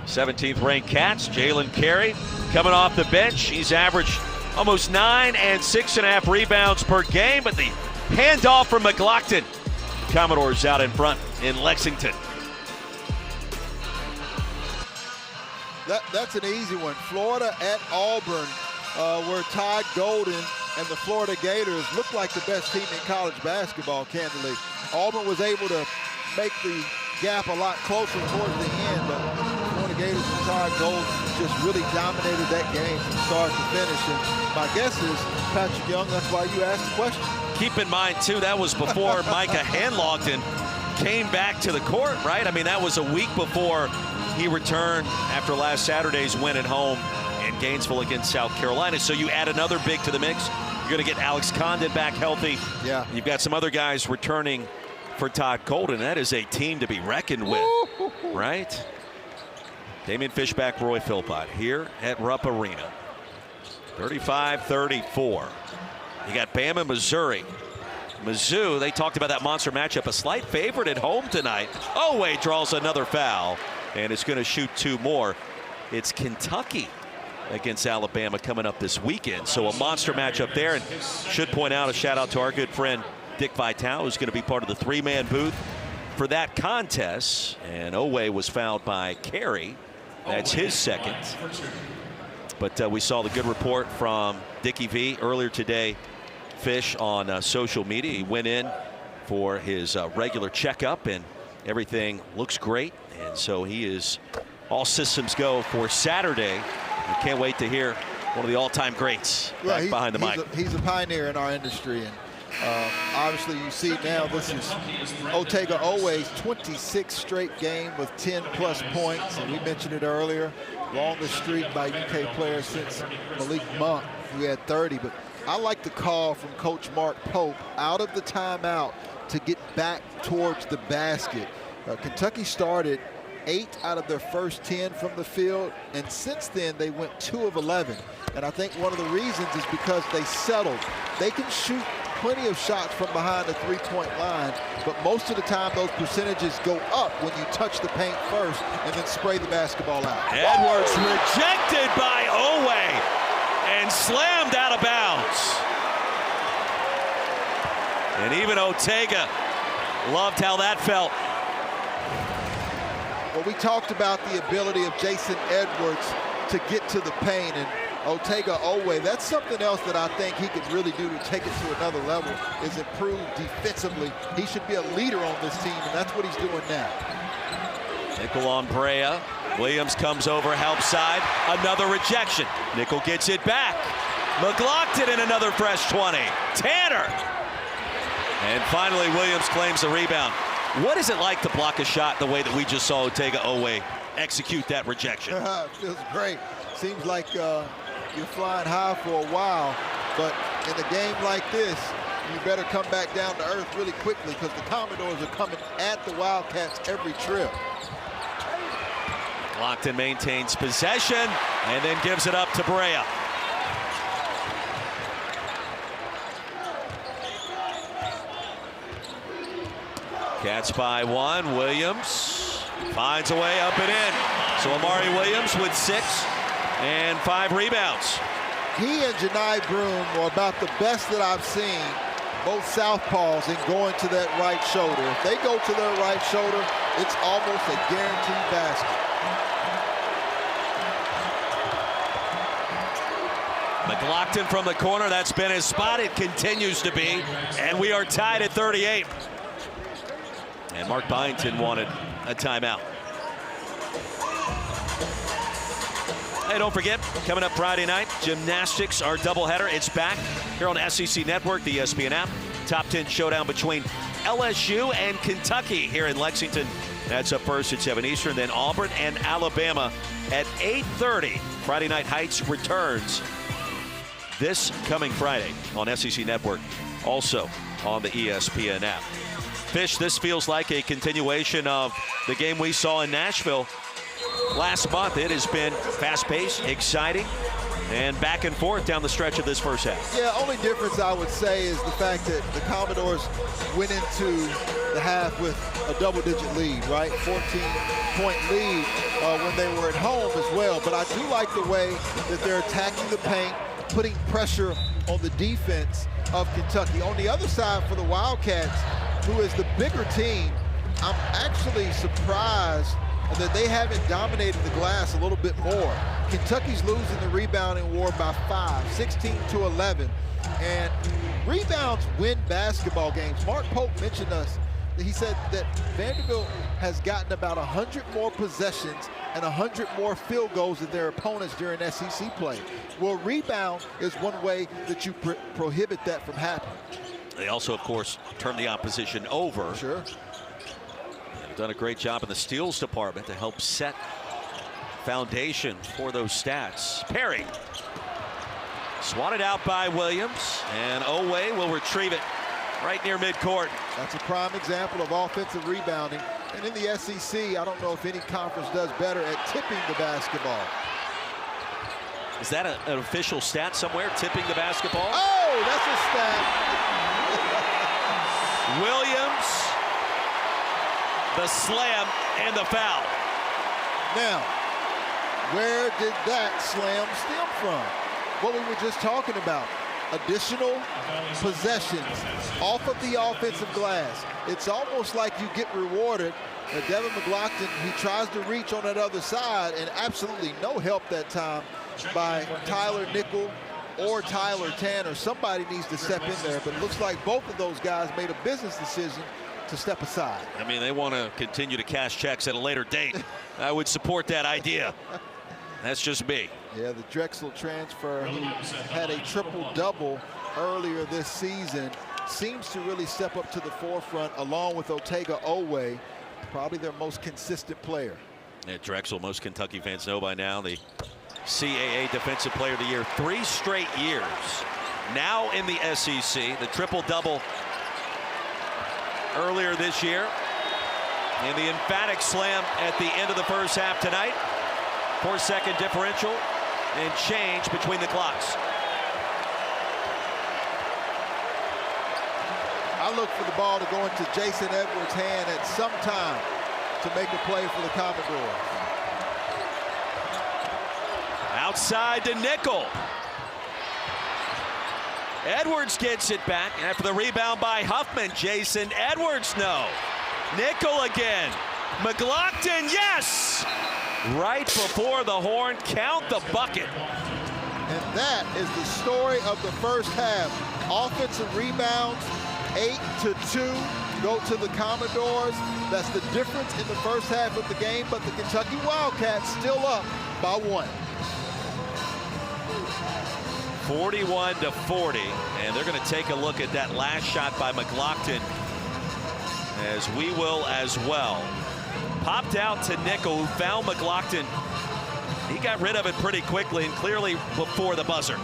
17th ranked Cats, Jalen Carey coming off the bench. He's averaged almost 9 and 6.5 rebounds per game, but the handoff from McLaughlin. Commodores out in front in Lexington. That's an easy one. Florida at Auburn, where Todd Golden and the Florida Gators look like the best team in college basketball, candidly. Auburn was able to make the gap a lot closer towards the end, but Florida Gators and Todd Golden just really dominated that game from start to finish. And my guess is, Patrick Young, that's why you asked the question. Keep in mind, too, that was before Micah Handlogton came back to the court, right? I mean, that was a week before he returned after last Saturday's win at home in Gainesville against South Carolina. So you add another big to the mix. You're going to get Alex Condon back healthy. Yeah. You've got some other guys returning for Todd Golden. That is a team to be reckoned with, right? Damian Fishback, Roy Philpott here at Rupp Arena. 35-34. You got Bama, Missouri. Mizzou, they talked about that monster matchup. A slight favorite at home tonight. Oweh draws another foul, and it's going to shoot 2 more. It's Kentucky against Alabama coming up this weekend. So a monster matchup there. And should point out a shout out to our good friend Dick Vitale, who's going to be part of the 3-man booth for that contest. And Oweh was fouled by Carey. That's his second. But we saw the good report from Dickie V earlier today. Fish on social media. He went in for his regular checkup, and everything looks great. And so he is all systems go for Saturday. We can't wait to hear one of the all-time greats back behind the mic. He's a pioneer in our industry, and obviously you see now this is Otega Oweh's 26th straight game with 10-plus points, and we mentioned it earlier, longest streak by UK players since Malik Monk, who had 30. But I like the call from Coach Mark Pope out of the timeout to get back towards the basket. Kentucky started 8 out of their first 10 from the field, and since then they went 2 of 11. And I think one of the reasons is because they settled. They can shoot plenty of shots from behind the 3-point line, but most of the time those percentages go up when you touch the paint first and then spray the basketball out. Edwards rejected by Oweh and slammed out of bounds. And even Otega loved how that felt. Well, we talked about the ability of Jason Edwards to get to the paint, and Otega Oweh, that's something else that I think he could really do to take it to another level, is improve defensively. He should be a leader on this team, and that's what he's doing now. Nickel on Brea. Williams comes over, help side. Another rejection. Nickel gets it back. McLaughlin in another fresh 20. Tanner. And finally, Williams claims the rebound. What is it like to block a shot the way that we just saw Oweh execute that rejection? Feels great. Seems like you're flying high for a while, but in a game like this, you better come back down to earth really quickly because the Commodores are coming at the Wildcats every trip. Lockton maintains possession and then gives it up to Brea. Cats by 1. Williams finds a way up and in. So Amari Williams with 6 and 5 rebounds. He and Janai Broom are about the best that I've seen, both southpaws, in going to that right shoulder. If they go to their right shoulder, it's almost a guaranteed basket. McLaughlin from the corner. That's been his spot. It continues to be. And we are tied at 38. And Mark Byington wanted a timeout. Hey, don't forget, coming up Friday night, gymnastics, our doubleheader. It's back here on SEC Network, the ESPN app. Top 10 showdown between LSU and Kentucky here in Lexington. That's up first at 7 Eastern. Then Auburn and Alabama at 8:30. Friday Night Heights returns this coming Friday on SEC Network, also on the ESPN app. Fish, this feels like a continuation of the game we saw in Nashville last month. It has been fast-paced, exciting, and back and forth down the stretch of this first half. Yeah, only difference I would say is the fact that the Commodores went into the half with a double-digit lead, right? 14-point lead when they were at home as well. But I do like the way that they're attacking the paint, putting pressure on the defense of Kentucky. On the other side for the Wildcats, who is the bigger team, I'm actually surprised that they haven't dominated the glass a little bit more. Kentucky's losing the rebounding war by 5, 16-11. And rebounds win basketball games. Mark Pope mentioned us. He said that Vanderbilt has gotten about 100 more possessions and 100 more field goals than their opponents during SEC play. Well, rebound is one way that you prohibit that from happening. They also, of course, turn the opposition over. Sure. They've done a great job in the steals department to help set foundation for those stats. Perry swatted out by Williams, and Oweh will retrieve it right near midcourt. That's a prime example of offensive rebounding. And in the SEC, I don't know if any conference does better at tipping the basketball. Is that an official stat somewhere, tipping the basketball? Oh, that's a stat. Williams, the slam, and the foul. Now, where did that slam stem from? What we were just talking about. Additional possessions off of the offensive glass. It's almost like you get rewarded. Devin McLaughlin, he tries to reach on that other side, and absolutely no help that time by Tyler Nickel or Tyler Tanner. Somebody needs to step in there, but it looks like both of those guys made a business decision to step aside. I mean, they want to continue to cash checks at a later date. I would support that idea. That's just me. Yeah, the Drexel transfer, who had a triple-double earlier this season, seems to really step up to the forefront along with Oweh, probably their most consistent player. Yeah, Drexel, most Kentucky fans know by now, the CAA Defensive Player of the Year 3 straight years. Now in the SEC, the triple-double earlier this year, and the emphatic slam at the end of the first half tonight. 4-second differential and change between the clocks. I look for the ball to go into Jason Edwards' hand at some time to make a play for the Commodores. Outside to Nickel. Edwards gets it back after the rebound by Huffman. Jason Edwards, no. Nickel again. McLaughlin, yes! Right before the horn, count the bucket. And that is the story of the first half. Offensive rebounds, 8-2. go to the Commodores. That's the difference in the first half of the game, but the Kentucky Wildcats still up by 1. 41-40, and they're going to take a look at that last shot by McLaughlin, as we will as well. Popped out to Nickel, who found McLaughlin. He got rid of it pretty quickly and clearly before the buzzer.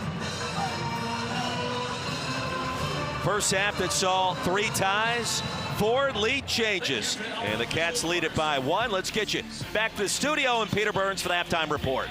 First half that saw 3 ties, 4 lead changes, and the Cats lead it by 1. Let's get you back to the studio and Peter Burns for the halftime report.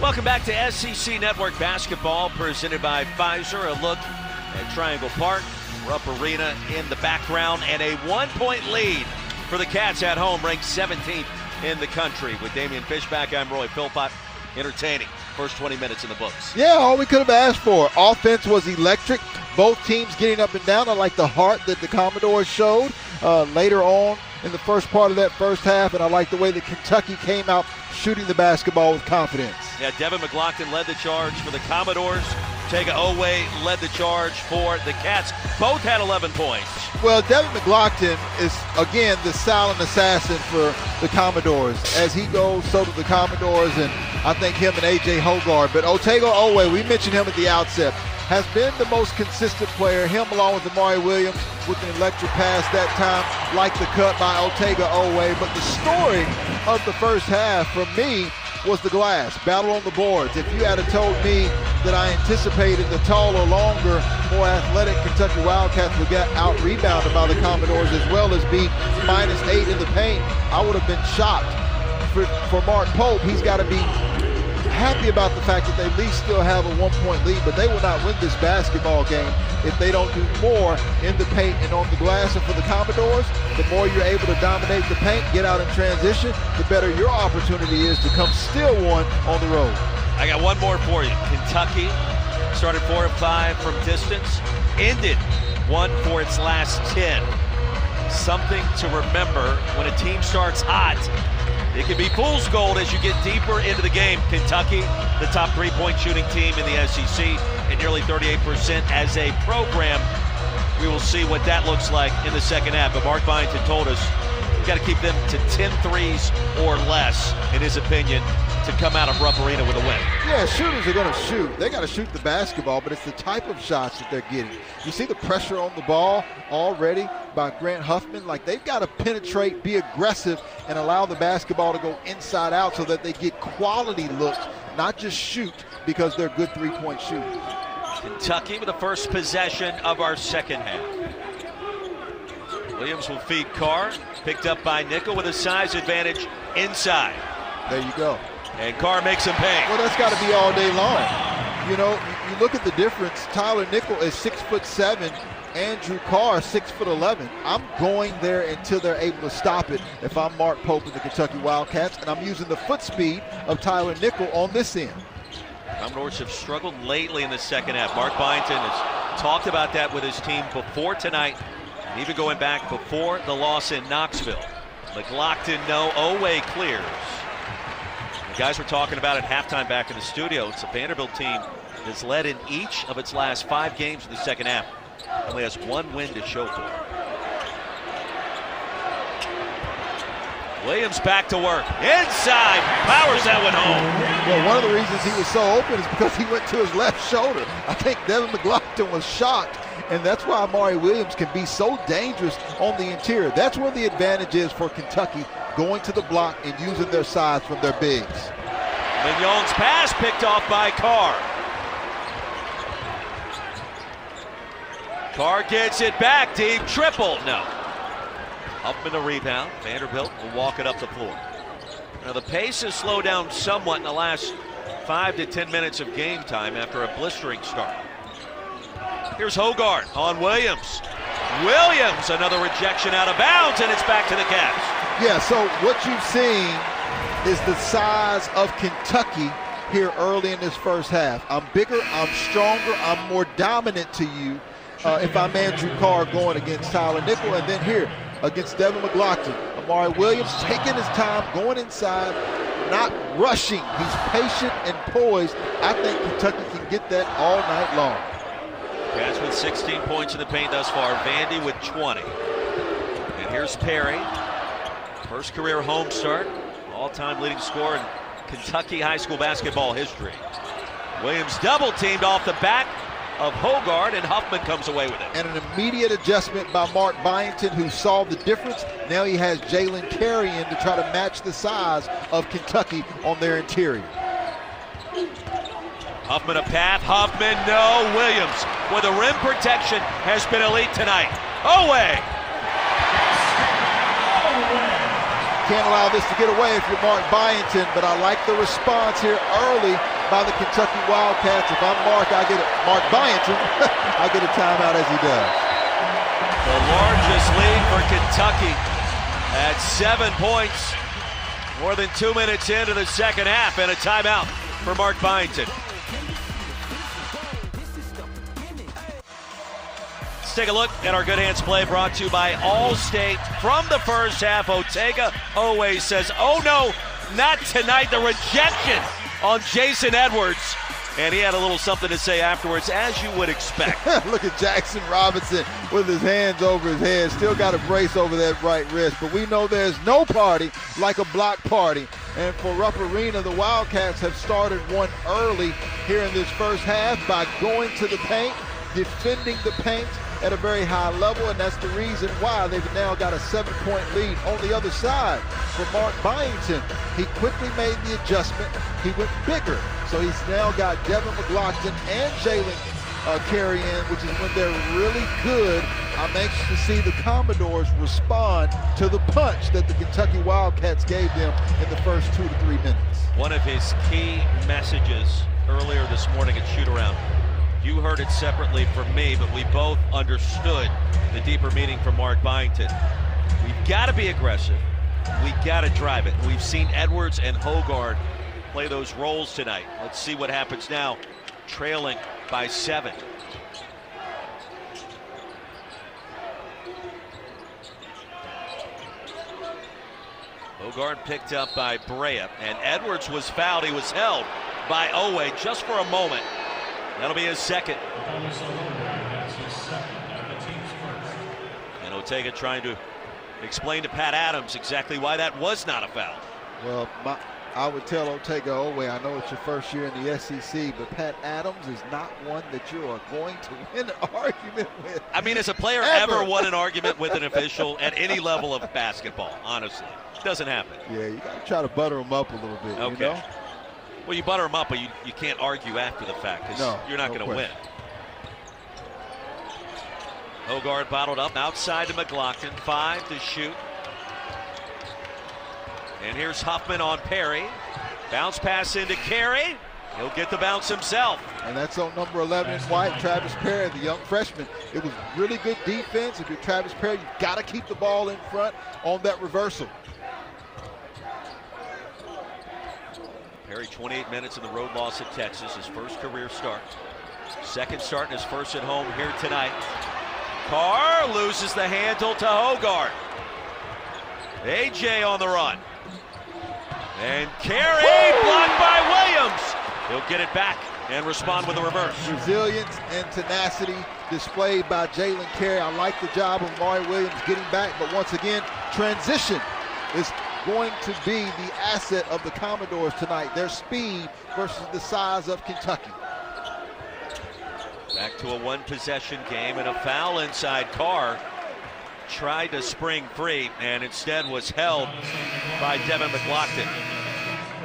Welcome back to SEC Network Basketball, presented by Pfizer. A look at Triangle Park, Rupp Arena in the background, and a 1-point lead for the Cats at home, ranked 17th in the country. With Damian Fishback, I'm Roy Philpott. Entertaining first 20 minutes in the books. Yeah, all we could have asked for. Offense was electric. Both teams getting up and down. I like the heart that the Commodores showed later on in the first part of that first half, and I like the way that Kentucky came out shooting the basketball with confidence. Yeah, Devin McLaughlin led the charge for the Commodores. Oweh led the charge for the Cats. Both had 11 points. Well, Devin McLaughlin is, again, the silent assassin for the Commodores. As he goes, so do the Commodores, and I think him and A.J. Hogarth. But Oweh, we mentioned him at the outset, has been the most consistent player. Him along with Amari Williams with an electric pass that time, like the cut by Oweh. But the story of the first half, for me, was the glass, battle on the boards. If you had told me that I anticipated the taller, longer, more athletic Kentucky Wildcats would get out-rebounded by the Commodores as well as be -8 in the paint, I would have been shocked. For Mark Pope, he's got to be happy about the fact that they at least still have a 1-point lead, but they will not win this basketball game if they don't do more in the paint and on the glass. And for the Commodores, the more you're able to dominate the paint, get out in transition, the better your opportunity is to come steal one on the road. I got one more for you. Kentucky started 4 of 5 from distance, ended 1 for its last 10. Something to remember when a team starts hot. It can be fool's gold as you get deeper into the game. Kentucky, the top 3-point shooting team in the SEC, at nearly 38% as a program. We will see what that looks like in the second half. But Mark Byington told us we've got to keep them to 10 threes or less, in his opinion, to come out of Rupp Arena with a win. Yeah, shooters are going to shoot. They got to shoot the basketball, but it's the type of shots that they're getting. You see the pressure on the ball already by Grant Huffman. Like, they've got to penetrate, be aggressive, and allow the basketball to go inside out so that they get quality looks, not just shoot because they're good 3-point shooters. Kentucky with the first possession of our second half. Williams will feed Carr, picked up by Nickel with a size advantage inside. There you go. And Carr makes him pay. Well, that's got to be all day long. You know, you look at the difference. Tyler Nickel is 6'7". Andrew Carr, 6'11". I'm going there until they're able to stop it if I'm Mark Pope and the Kentucky Wildcats, and I'm using the foot speed of Tyler Nickel on this end. Commodores have struggled lately in the second half. Mark Byington has talked about that with his team before tonight, and even going back before the loss in Knoxville. McLaughlin, no. Oweh clears. The guys were talking about at halftime back in the studio. It's a Vanderbilt team that's led in each of its last 5 games in the second half. Only has 1 win to show for it. Williams back to work. Inside. Powers that one home. Well, one of the reasons he was so open is because he went to his left shoulder. I think Devin McLaughlin was shocked, and that's why Amari Williams can be so dangerous on the interior. That's where the advantage is for Kentucky, going to the block and using their size from their bigs. Mignon's pass picked off by Carr. Carr gets it back deep. Triple. No. Huffman the rebound. Vanderbilt will walk it up the floor. Now the pace has slowed down somewhat in the last 5 to 10 minutes of game time after a blistering start. Here's Hogarth on Williams. Williams, another rejection out of bounds, and it's back to the Cats. Yeah, so what you've seen is the size of Kentucky here early in this first half. I'm bigger, I'm stronger, I'm more dominant to you if I'm Andrew Carr going against Tyler Nickel. And then here against Devin McLaughlin, Amari Williams taking his time, going inside, not rushing. He's patient and poised. I think Kentucky can get that all night long. Wildcats with 16 points in the paint thus far. Vandy with 20. And here's Perry. First career home start. All-time leading scorer in Kentucky high school basketball history. Williams double teamed off the back of Hogard, and Huffman comes away with it. And an immediate adjustment by Mark Byington, who saw the difference. Now he has Jalen Carey in to try to match the size of Kentucky on their interior. Huffman a path, Huffman, no, Williams with a rim protection has been elite tonight. Oweh! Can't allow this to get away if you're Mark Byington, but I like the response here early by the Kentucky Wildcats. If I'm Mark Byington, I get a timeout as he does. The largest lead for Kentucky at 7 points. More than 2 minutes into the second half, and a timeout for Mark Byington. Let's take a look at our Good Hands play brought to you by Allstate. From the first half, Oweh says, oh no, not tonight. The rejection on Jason Edwards. And he had a little something to say afterwards, as you would expect. Look at Jackson Robinson with his hands over his head. Still got a brace over that right wrist. But we know there's no party like a block party. And for Rupp Arena, the Wildcats have started one early here in this first half by going to the paint, defending the paint at a very high level, and that's the reason why they've now got a 7-point lead. On the other side, for Mark Byington, he quickly made the adjustment. He went bigger, so he's now got Devin McLaughlin and Jalen Carey in, which is when they're really good. I'm anxious to see the Commodores respond to the punch that the Kentucky Wildcats gave them in the first 2 to 3 minutes. One of his key messages earlier this morning at shoot-around. You heard it separately from me, but we both understood the deeper meaning from Mark Byington. We've got to be aggressive. We've got to drive it. We've seen Edwards and Hogard play those roles tonight. Let's see what happens now, trailing by 7. Hogard picked up by Brea, and Edwards was fouled. He was held by Oweh just for a moment. That'll be his second. And Ortega trying to explain to Pat Adams exactly why that was not a foul. Well, I would tell Ortega, Oweh, I know it's your first year in the SEC, but Pat Adams is not one that you are going to win an argument with. I mean, has a player ever won an argument with an official at any level of basketball, honestly? Doesn't happen. Yeah, you got to try to butter him up a little bit, okay. You know? Well, you butter them up, but you can't argue after the fact because you're not going to win. Hogard bottled up outside to McLaughlin. 5 to shoot. And here's Huffman on Perry. Bounce pass into Carey. He'll get the bounce himself. And that's on number 11 White, Travis Perry, the young freshman. It was really good defense. If you're Travis Perry, you've got to keep the ball in front on that reversal. Perry 28 minutes in the road loss at Texas, his first career start. Second start and his first at home here tonight. Carr loses the handle to Hogard. AJ on the run. And Carey blocked by Williams. He'll get it back and respond with a reverse. Resilience and tenacity displayed by Jalen Carey. I like the job of Maury Williams getting back, but once again, transition is going to be the asset of the Commodores tonight. Their speed versus the size of Kentucky. Back to a one-possession game and a foul inside. Carr tried to spring free and instead was held by Devin McLaughlin.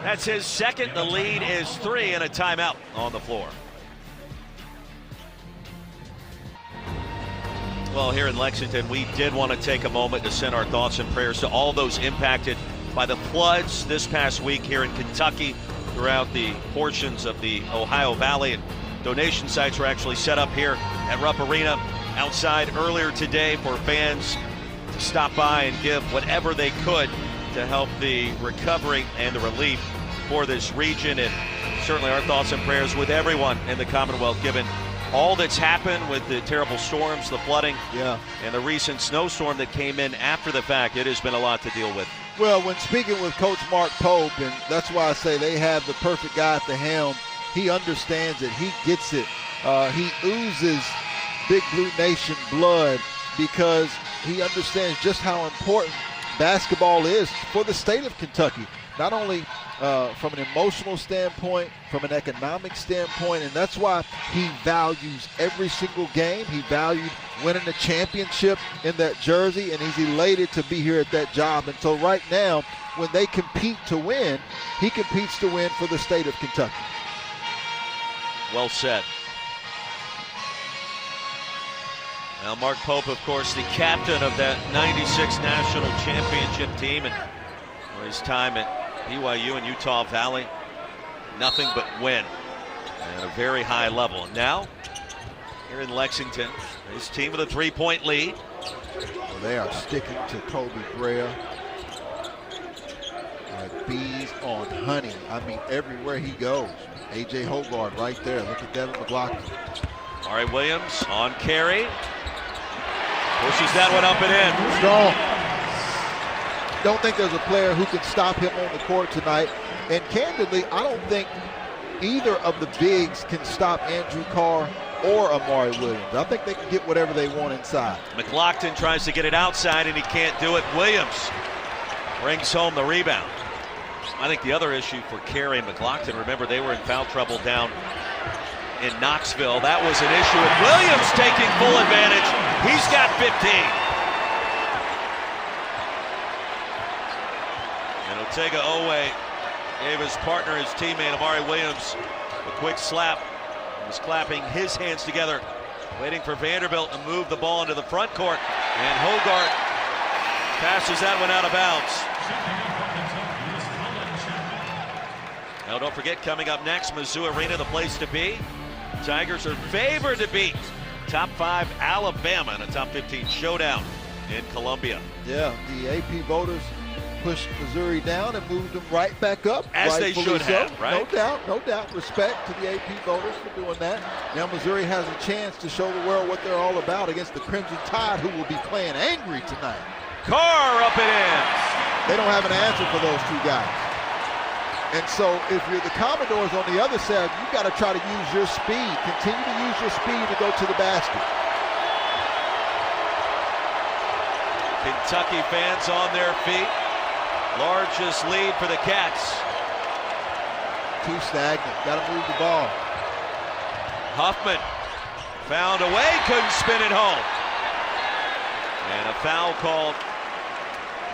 That's his second. The lead is 3 and a timeout on the floor. Well, here in Lexington, we did want to take a moment to send our thoughts and prayers to all those impacted by the floods this past week here in Kentucky, throughout the portions of the Ohio Valley. And donation sites were actually set up here at Rupp Arena outside earlier today for fans to stop by and give whatever they could to help the recovery and the relief for this region. And certainly our thoughts and prayers with everyone in the Commonwealth, given all that's happened with the terrible storms, the flooding, and the recent snowstorm that came in after the fact. It has been a lot to deal with. Well, when speaking with Coach Mark Pope, and that's why I say they have the perfect guy at the helm, he understands it. He gets it. He oozes Big Blue Nation blood because he understands just how important basketball is for the state of Kentucky. Not only from an emotional standpoint, from an economic standpoint, and that's why he values every single game. He valued winning a championship in that jersey, and he's elated to be here at that job. And so right now, when they compete to win, he competes to win for the state of Kentucky. Well said. Now, Mark Pope, of course, the captain of that 96 national championship team, and his time at BYU and Utah Valley, nothing but win at a very high level. And now, here in Lexington, his team with a 3-point lead. Well, they are sticking to Kobe Brea like bees on honey. I mean, everywhere he goes. A.J. Hogarth right there. Look at Devin McLaughlin. All right, Williams on carry. Pushes that one up and in. Strong. Don't think there's a player who can stop him on the court tonight. And candidly, I don't think either of the bigs can stop Andrew Carr or Amari Williams. I think they can get whatever they want inside. McLaughlin tries to get it outside and he can't do it. Williams brings home the rebound. I think the other issue for Carey and McLaughlin, remember they were in foul trouble down in Knoxville. That was an issue, and Williams taking full advantage. He's got 15. And Otega Oweh gave his partner, his teammate Amari Williams, a quick slap. He was clapping his hands together, waiting for Vanderbilt to move the ball into the front court. And Hogarth passes that one out of bounds. Now don't forget, coming up next, Mizzou Arena, the place to be. Tigers are favored to beat top 5 Alabama in a top 15 showdown in Columbia. Yeah, the AP voters pushed Missouri down and moved them right back up. As they should have, right? No doubt. Respect to the AP voters for doing that. Now Missouri has a chance to show the world what they're all about against the Crimson Tide, who will be playing angry tonight. Carr up and in. They don't have an answer for those two guys. And so if you're the Commodores on the other side, you've got to try to use your speed. Continue to use your speed to go to the basket. Kentucky fans on their feet. Largest lead for the Cats. Too stagnant. Got to move the ball. Huffman found a way, couldn't spin it home. And a foul called.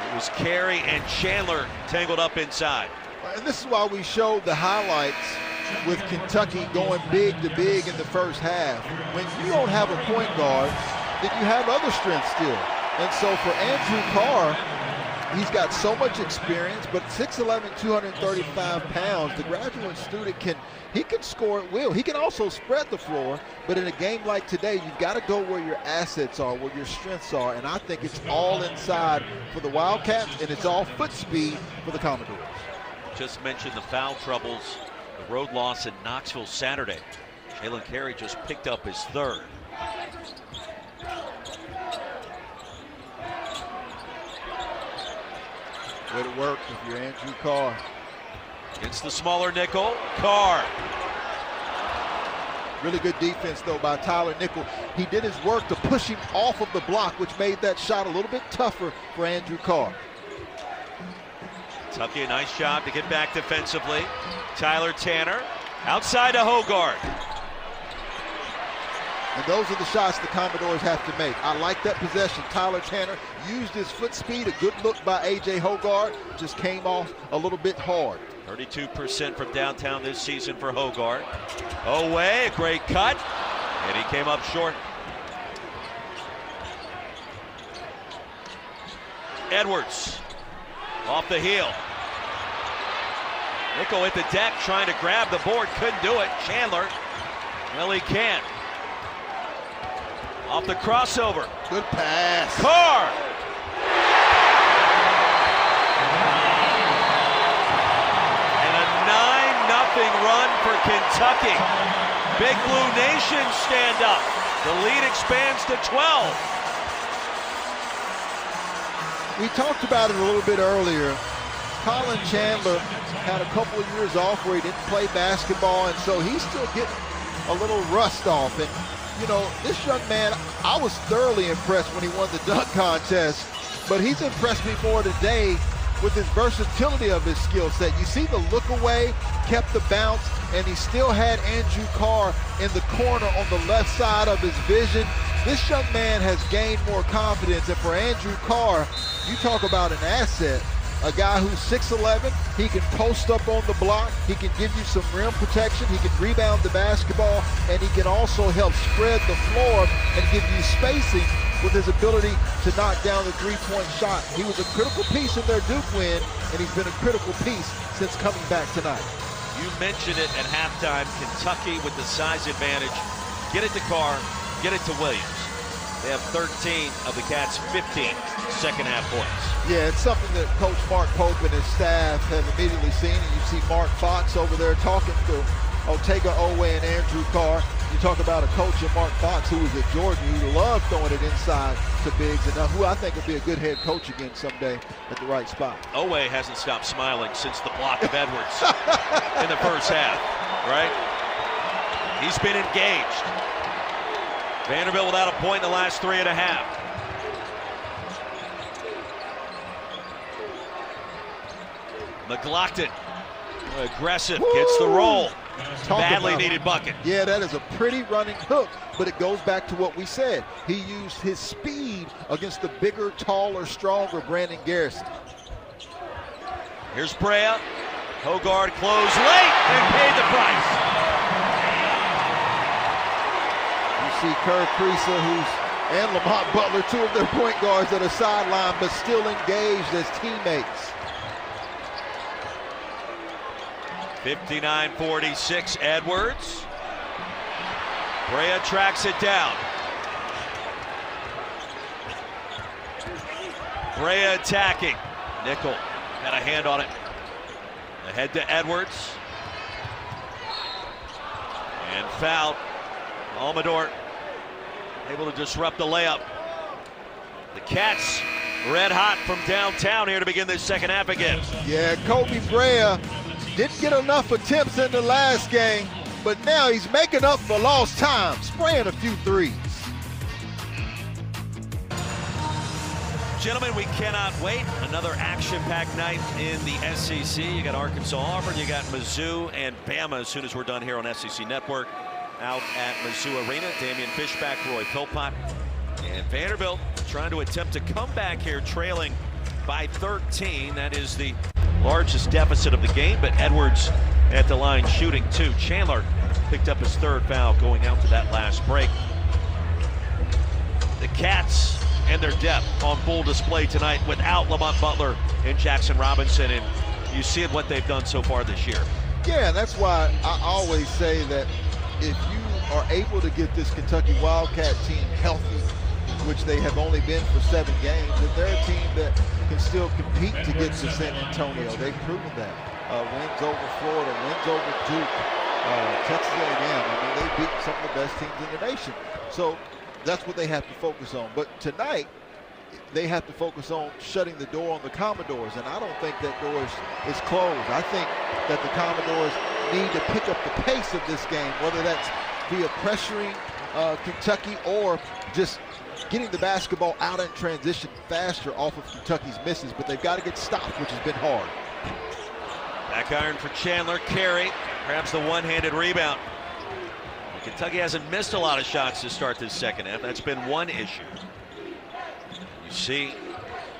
It was Carey and Chandler tangled up inside. And this is why we showed the highlights with Kentucky going big to big in the first half. When you don't have a point guard, then you have other strengths still. And so for Andrew Carr, he's got so much experience, but 6'11", 235 pounds, the graduate student can score at will. He can also spread the floor, but in a game like today, you've got to go where your assets are, where your strengths are, and I think it's all inside for the Wildcats, and it's all foot speed for the Commodores. Just mentioned the foul troubles, the road loss in Knoxville Saturday. Jalen Carey just picked up his 3rd. Way to work if you're Andrew Carr. Against the smaller nickel, Carr. Really good defense, though, by Tyler Nickel. He did his work to push him off of the block, which made that shot a little bit tougher for Andrew Carr. Kentucky, a nice job to get back defensively. Tyler Tanner outside to Hogarth. And those are the shots the Commodores have to make. I like that possession. Tyler Tanner used his foot speed. A good look by A.J. Hogarth. Just came off a little bit hard. 32% from downtown this season for Hogarth. Oweh, a great cut. And he came up short. Edwards off the heel. Nickel at the deck trying to grab the board. Couldn't do it. Chandler. Well, he can. Off the crossover. Good pass. Carr. And a 9-0 run for Kentucky. Big Blue Nation stand up. The lead expands to 12. We talked about it a little bit earlier. Colin Chandler had a couple of years off where he didn't play basketball, and so he's still getting a little rust off. And you know, this young man, I was thoroughly impressed when he won the dunk contest, but he's impressed me more today with his versatility of his skill set. You see the look away, kept the bounce, and he still had Andrew Carr in the corner on the left side of his vision. This young man has gained more confidence, and for Andrew Carr, you talk about an asset. A guy who's 6'11", he can post up on the block, he can give you some rim protection, he can rebound the basketball, and he can also help spread the floor and give you spacing with his ability to knock down the three-point shot. He was a critical piece in their Duke win, and he's been a critical piece since coming back tonight. You mentioned it at halftime, Kentucky with the size advantage. Get it to Carr, get it to Williams. They have 13 of the Cats' 15 second-half points. Yeah, it's something that Coach Mark Pope and his staff have immediately seen. And you see Mark Fox over there talking to Oweh and Andrew Carr. You talk about a coach in Mark Fox who was at Georgia, who loved throwing it inside to bigs, and who I think will be a good head coach again someday at the right spot. Oweh hasn't stopped smiling since the block of Edwards in the first half, right? He's been engaged. Vanderbilt without a point in the last 3.5. McLaughlin, aggressive, gets the roll. Badly needed bucket. Yeah, that is a pretty running hook, but it goes back to what we said. He used his speed against the bigger, taller, stronger Brandon Garrison. Here's Brea. Hogard closed late and paid the price. You see Kriisa, and Lamont Butler, two of their point guards that are sidelined but still engaged as teammates. 59-46, Edwards. Brea tracks it down. Brea attacking. Nickel got a hand on it. Ahead to Edwards. And fouled. Almonor able to disrupt the layup. The Cats red hot from downtown here to begin this second half again. Yeah, Kobe Brea didn't get enough attempts in the last game, but now he's making up for lost time, spraying a few threes. Gentlemen, we cannot wait. Another action-packed night in the SEC. You got Arkansas, Auburn, you got Mizzou and Bama as soon as we're done here on SEC Network. Out at Mizzou Arena, Damian Fishback, Roy Philpott, and Vanderbilt trying to attempt to come back here trailing by 13. That is the largest deficit of the game, but Edwards at the line shooting two. Chandler picked up his third foul going out to that last break. The Cats and their depth on full display tonight without Lamont Butler and Jackson Robinson, and you see what they've done so far this year. Yeah, that's why I always say that if you are able to get this Kentucky Wildcat team healthy, which they have only been for 7 games, that they're a team that can still compete to get to San Antonio. They've proven that. Wins over Florida, wins over Duke, Texas A&M. I mean, they've beaten some of the best teams in the nation. So that's what they have to focus on. But tonight, they have to focus on shutting the door on the Commodores, and I don't think that door is closed. I think that the Commodores need to pick up the pace of this game, whether that's via pressuring Kentucky or just getting the basketball out in transition faster off of Kentucky's misses, but they've got to get stopped, which has been hard. Back iron for Chandler, Carey grabs the one-handed rebound. Kentucky hasn't missed a lot of shots to start this second half. That's been one issue. You see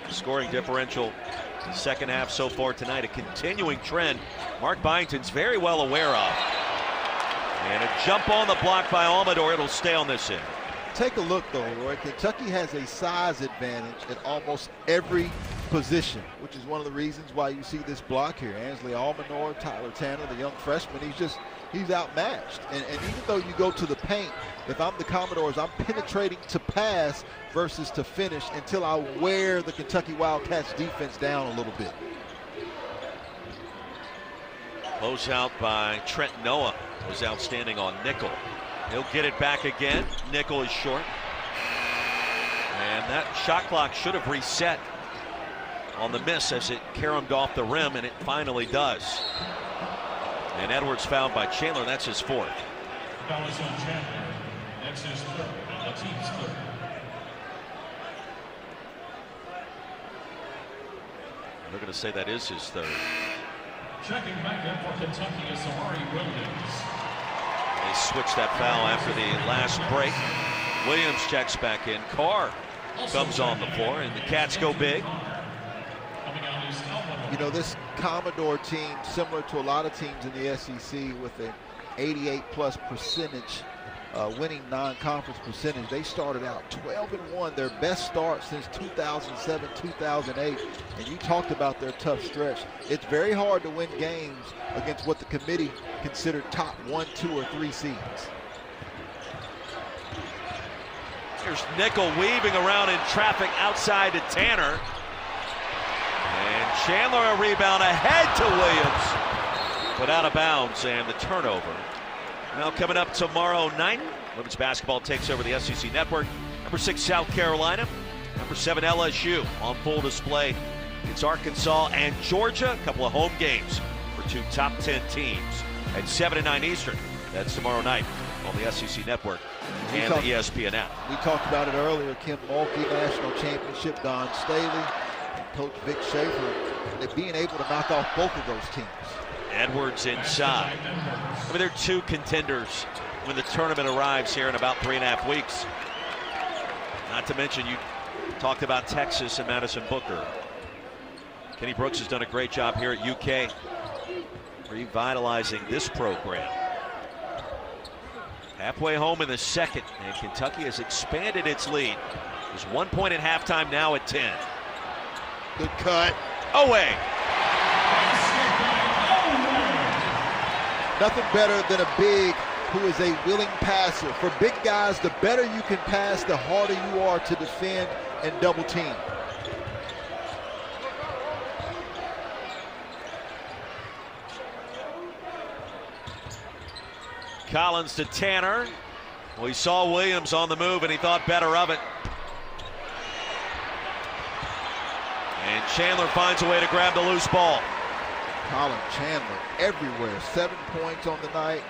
the scoring differential the second half so far tonight, a continuing trend Mark Byington's very well aware of. And a jump on the block by Almonor. It'll stay on this end. Take a look, though, Roy. Kentucky has a size advantage at almost every position, which is one of the reasons why you see this block here. Ansley Almonor, Tyler Tanner, the young freshman, he's outmatched. And even though you go to the paint, if I'm the Commodores, I'm penetrating to pass versus to finish until I wear the Kentucky Wildcats defense down a little bit. Close out by Trent Noah was outstanding on Nickel. He'll get it back again. Nickel is short. And that shot clock should have reset on the miss as it caromed off the rim, and it finally does. And Edwards fouled by Chandler. That's his fourth. That's his third, the team's third. They're going to say that is his third. Checking back in for Kentucky is Williams. They switched that foul after the last break. Williams checks back in. Carr comes on the floor, and the Cats go big. You know, this Commodore team, similar to a lot of teams in the SEC, with an 88+% winning non-conference percentage. They started out 12-1, their best start since 2007, 2008. And you talked about their tough stretch. It's very hard to win games against what the committee considered top 1, 2, or 3 seeds. Here's Nickel weaving around in traffic outside to Tanner. And Chandler a rebound ahead to Williams, but out of bounds, and the turnover. Now coming up tomorrow night, women's basketball takes over the SEC network. Number 6 South Carolina, number 7 LSU on full display. It's Arkansas and Georgia, a couple of home games for 2 top 10 teams at 7 and 9 Eastern. That's tomorrow night on the SEC network and the ESPN app. We talked about it earlier. Kim Mulkey, national championship, Don Staley, Coach Vic Schaefer, they're being able to knock off both of those teams. Edwards inside. I mean, they're 2 contenders when the tournament arrives here in about 3.5 weeks. Not to mention, you talked about Texas and Madison Booker. Kenny Brooks has done a great job here at UK, revitalizing this program. Halfway home in the second, and Kentucky has expanded its lead. There's 1 point at halftime, now at 10. Good cut. Oweh. Nothing better than a big who is a willing passer. For big guys, the better you can pass, the harder you are to defend and double team. Collins to Tanner. We saw Williams on the move and he thought better of it. And Chandler finds a way to grab the loose ball. Colin Chandler everywhere. 7 points on the night.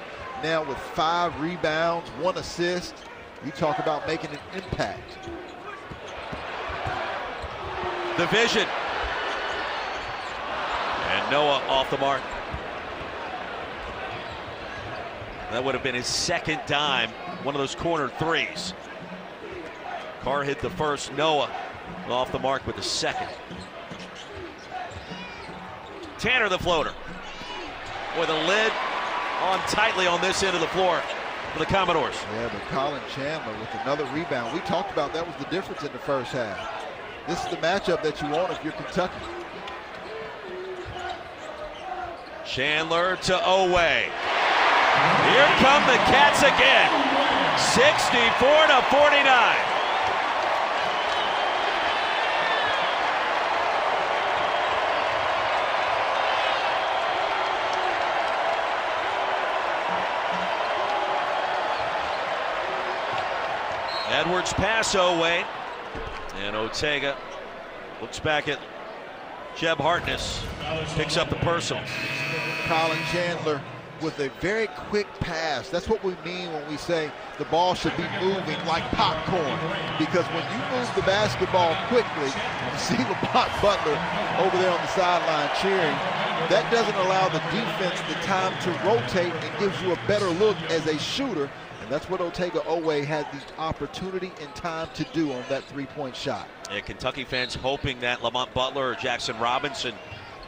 Now with 5 rebounds, 1 assist. You talk about making an impact. The vision. And Noah off the mark. That would have been his second dime, one of those corner threes. Carr hit the first, Noah off the mark with the second. Tanner the floater. With a lid on tightly on this end of the floor for the Commodores. Yeah, but Colin Chandler with another rebound. We talked about that was the difference in the first half. This is the matchup that you want if you're Kentucky. Chandler to Oweh. Here come the Cats again. 64-49. Edwards pass Oweh, and Ortega looks back at Jeb Hartness, picks up the personal. Colin Chandler with a very quick pass. That's what we mean when we say the ball should be moving like popcorn, because when you move the basketball quickly, you see Lamont Butler over there on the sideline cheering. That doesn't allow the defense the time to rotate and gives you a better look as a shooter. And that's what Ortega Oweh had the opportunity and time to do on that 3-point shot. Yeah, Kentucky fans hoping that Lamont Butler or Jackson Robinson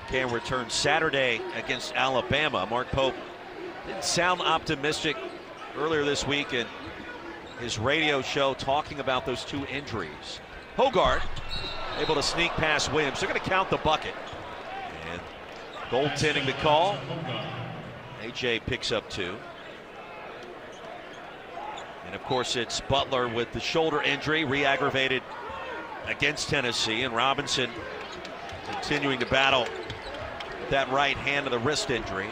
can return Saturday against Alabama. Mark Pope didn't sound optimistic earlier this week in his radio show talking about those 2 injuries. Hogarth able to sneak past Williams. They're going to count the bucket. And goaltending the call. AJ picks up 2. And of course it's Butler with the shoulder injury, re-aggravated against Tennessee, and Robinson continuing to battle with that right hand of the wrist injury.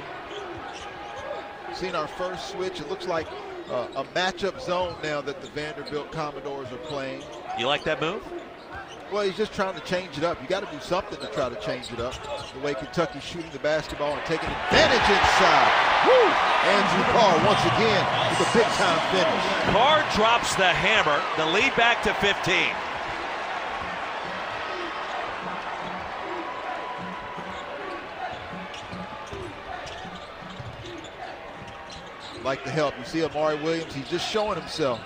Seen our first switch. It looks like a matchup zone now that the Vanderbilt Commodores are playing. You like that move? Well, he's just trying to change it up. You got to do something to try to change it up. The way Kentucky's shooting the basketball and taking advantage inside. Woo! Andrew Carr once again with a big-time finish. Carr drops the hammer. The lead back to 15. Like the help. You see Amari Williams, he's just showing himself.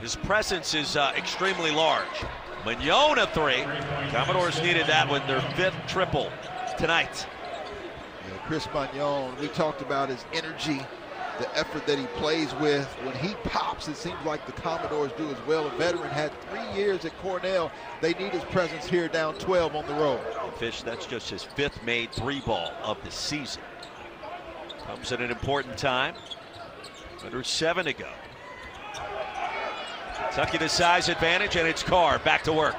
His presence is extremely large. Mignon a three. Commodores needed that with their 5th triple tonight. Yeah, Chris Mignon, we talked about his energy, the effort that he plays with. When he pops, it seems like the Commodores do as well. A veteran had 3 years at Cornell. They need his presence here down 12 on the road. Fish, that's just his 5th made 3-ball of the season. Comes at an important time. Under 7 to go. Kentucky the size advantage, and it's Carr back to work.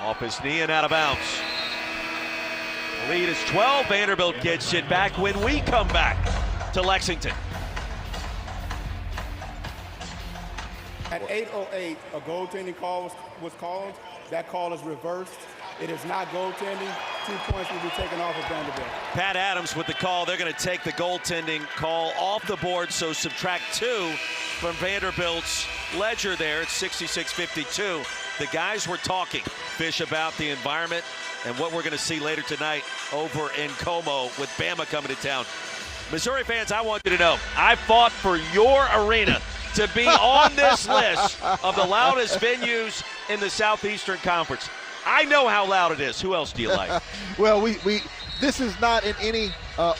Off his knee and out of bounds. The lead is 12. Vanderbilt gets it back when we come back to Lexington. At 8:08, a goaltending call was called. That call is reversed. It is not goaltending. 2 points will be taken off of Vanderbilt. Pat Adams with the call. They're going to take the goaltending call off the board, so subtract 2 from Vanderbilt's ledger there. It's 66-52. The guys were talking, Fish, about the environment and what we're going to see later tonight over in Como with Bama coming to town. Missouri fans, I want you to know, I fought for your arena to be on this list of the loudest venues in the Southeastern Conference. I know how loud it is. Who else do you like? Well, this is not in any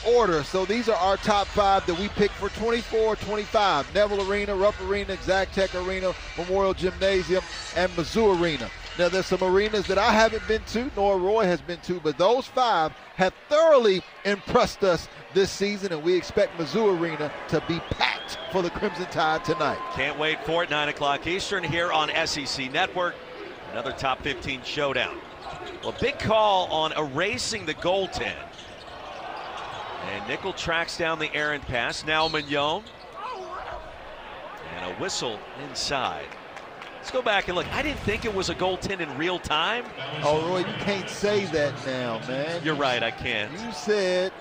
order, so these are our top 5 that we picked for 24-25. Neville Arena, Rupp Arena, Exactech Arena, Memorial Gymnasium, and Mizzou Arena. Now, there's some arenas that I haven't been to, nor Roy has been to, but those 5 have thoroughly impressed us this season, and we expect Mizzou Arena to be packed for the Crimson Tide tonight. Can't wait for it. 9 o'clock Eastern here on SEC Network. Another top 15 showdown. Well, big call on erasing the goaltend. And Nickel tracks down the errant pass. Now Mignon. And a whistle inside. Let's go back and look. I didn't think it was a goaltend in real time. Oh, Roy, you can't say that now, man. You're right, I can't. You said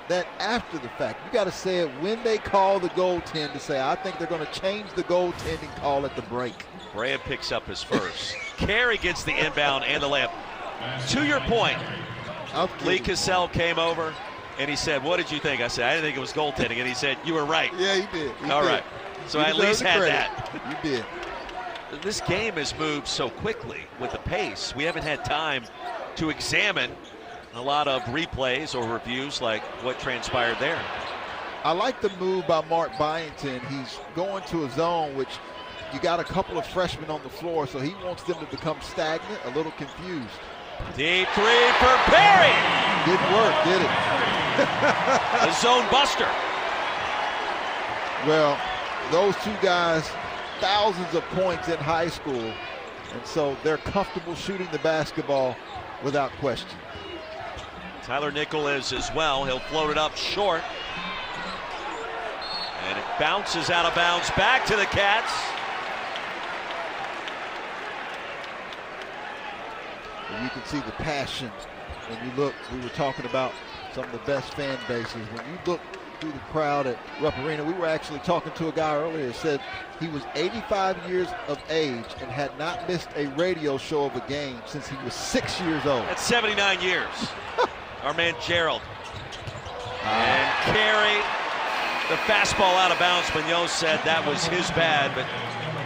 that after the fact. You got to say it when they call the goaltend to say, I think they're going to change the goaltending call at the break. Brea picks up his first. Carey gets the inbound and the layup. To your point, Lee Cassell came over and he said, what did you think? I said, I didn't think it was goaltending. And he said, you were right. Yeah, he did. All right. So I at least had that. You did. This game has moved so quickly with the pace. We haven't had time to examine a lot of replays or reviews like what transpired there. I like the move by Mark Byington. He's going to a zone which you got a couple of freshmen on the floor, so he wants them to become stagnant, a little confused. Deep 3 for Perry. Didn't work, did it? A zone buster. Well, those 2 guys, thousands of points in high school, and so they're comfortable shooting the basketball without question. Tyler Nickel is as well. He'll float it up short. And it bounces out of bounds back to the Cats. And you can see the passion when you look. We were talking about some of the best fan bases. When you look through the crowd at Rupp Arena, we were actually talking to a guy earlier who said he was 85 years of age and had not missed a radio show of a game since he was 6 years old. That's 79 years. Our man Gerald. And Carey, the fastball out of bounds. Mignon said that was his bad, but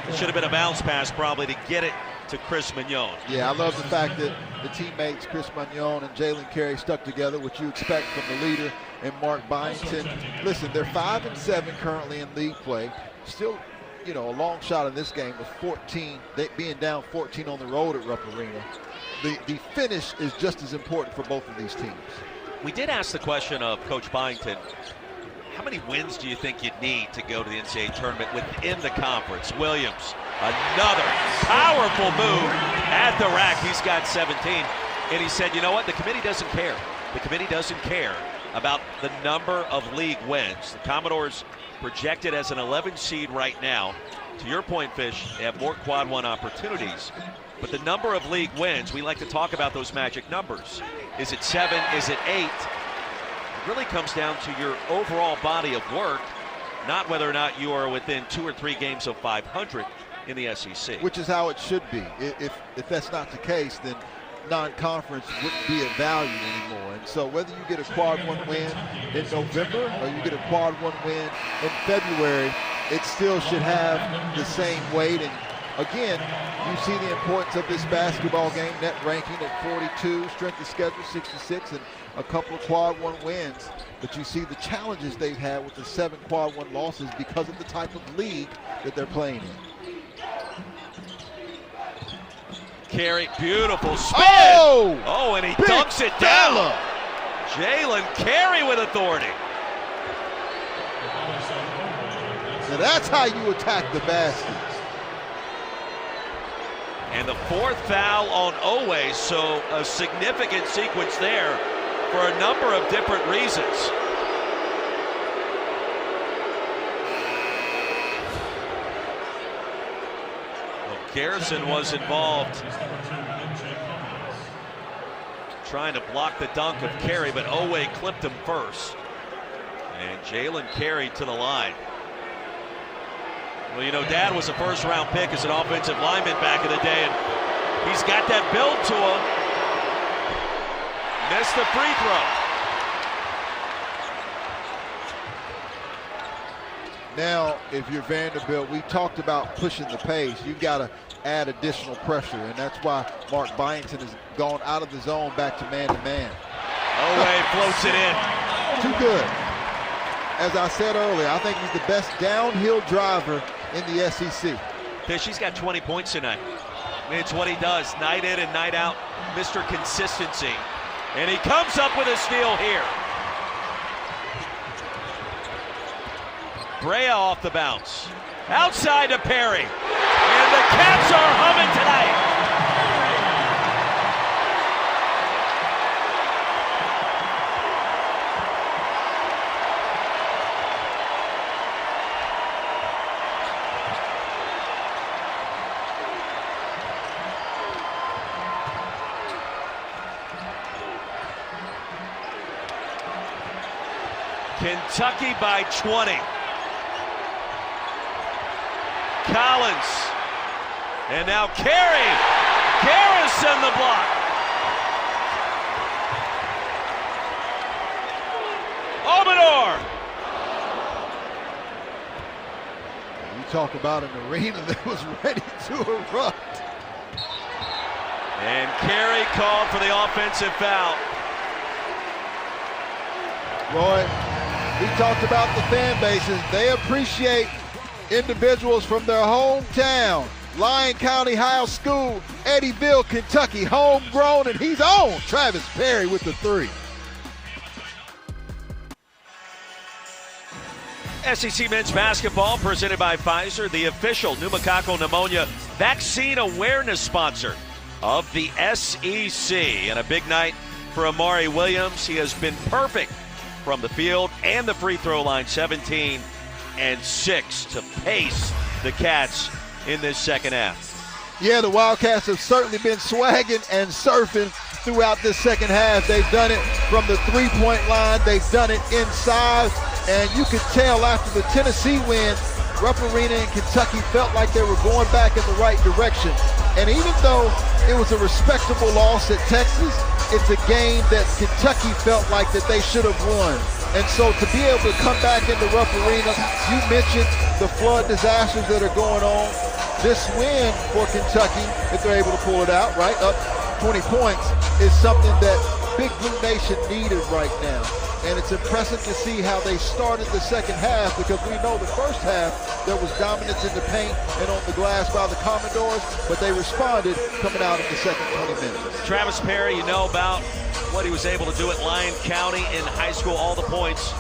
it should have been a bounce pass probably to get it to Chris Mignon. Yeah, I love the fact that the teammates Chris Mignon and Jalen Carey stuck together, which you expect from the leader and Mark Byington. Listen, they're 5-7 currently in league play. Still, you know, a long shot in this game with 14, they being down 14 on the road at Rupp Arena. The finish is just as important for both of these teams. We did ask the question of Coach Byington, how many wins do you think you'd need to go to the NCAA tournament within the conference? Williams, another powerful move at the rack. He's got 17. And he said, you know what? The committee doesn't care. The committee doesn't care about the number of league wins. The Commodores projected as an 11 seed right now. To your point, Fish, they have more quad one opportunities. But the number of league wins, we like to talk about those magic numbers. Is it 7? Is it 8? It really comes down to your overall body of work, not whether or not you are within 2 or 3 games of 500 in the SEC. Which is how it should be. If that's not the case, then non-conference wouldn't be of value anymore. And so whether you get a quad one win in November or you get a quad one win in February, it still should have the same weight. And again, you see the importance of this basketball game, net ranking at 42, strength of schedule 66, and a couple of quad one wins. But you see the challenges they've had with the 7 quad one losses because of the type of league that they're playing in. Carey, beautiful spin. Oh, and he dunks it down. Jalen Carey with authority. So that's how you attack the basket. And the 4th foul on Oweh, so a significant sequence there for a number of different reasons. Garrison was involved, trying to block the dunk of Carey, but Oweh clipped him first. And Jalen Carey to the line. Well, you know, Dad was a first-round pick as an offensive lineman back in the day, and he's got that build to him. Missed the free throw. Now, if you're Vanderbilt, we talked about pushing the pace. You've got to add additional pressure, and that's why Mark Byington has gone out of the zone back to man-to-man. Oweh floats it in. Too good. As I said earlier, I think he's the best downhill driver in the SEC. Fish, he's got 20 points tonight. I mean, it's what he does, night in and night out, Mr. Consistency. And he comes up with a steal here. Brea off the bounce. Outside to Perry. And the Cats are humming tonight. Kentucky by 20. Collins, and now Carey. Garrison the block. Almonor. You talk about an arena that was ready to erupt. And Carey called for the offensive foul. Roy, we talked about the fan bases. They appreciate individuals from their hometown. Lyon County High School, Eddyville, Kentucky, homegrown, and he's on. Travis Perry with the 3. SEC men's basketball presented by Pfizer, the official pneumococcal pneumonia vaccine awareness sponsor of the SEC. And a big night for Amari Williams. He has been perfect from the field and the free throw line, 17 and 6 to pace the Cats in this second half. Yeah, the Wildcats have certainly been swagging and surfing throughout this second half. They've done it from the three-point line. They've done it inside. And you could tell after the Tennessee win, Rupp Arena in Kentucky felt like they were going back in the right direction. And even though it was a respectable loss at Texas, it's a game that Kentucky felt like that they should have won. And so to be able to come back into Rupp Arena, you mentioned the flood disasters that are going on. This win for Kentucky, if they're able to pull it out, right, up 20 points, is something that Big Blue Nation needed right now. And it's impressive to see how they started the second half, because we know the first half there was dominance in the paint and on the glass by the Commodores, but they responded coming out in the second 20 minutes. Travis Perry, you know about what he was able to do at Lyon County in high school, all the points,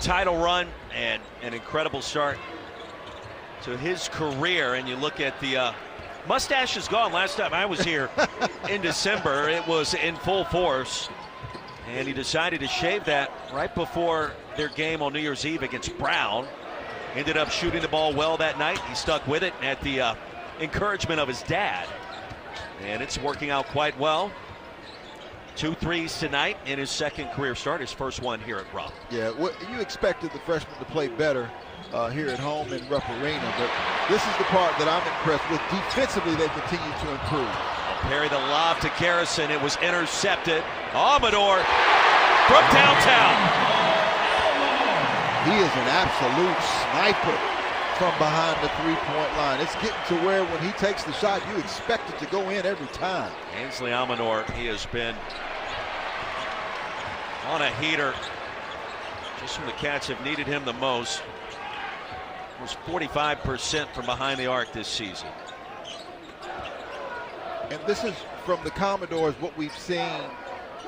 title run, and an incredible start to his career. And you look at the mustache is gone. Last time I was here in December, it was in full force. And he decided to shave that right before their game on New Year's Eve against Brown. Ended up shooting the ball well that night. He stuck with it at the encouragement of his dad. And it's working out quite well. 2 threes tonight in his second career start, his first one here at Rupp. Yeah, you expected the freshman to play better here at home in Rupp Arena, but this is the part that I'm impressed with. Defensively, they continue to improve. Perry the lob to Garrison. It was intercepted. Almonor from downtown. He is an absolute sniper from behind the three-point line. It's getting to where when he takes the shot, you expect it to go in every time. Ainsley Almonor, he has been on a heater just when the Cats have needed him the most. Was 45% from behind the arc this season. And this is from the Commodores what we've seen.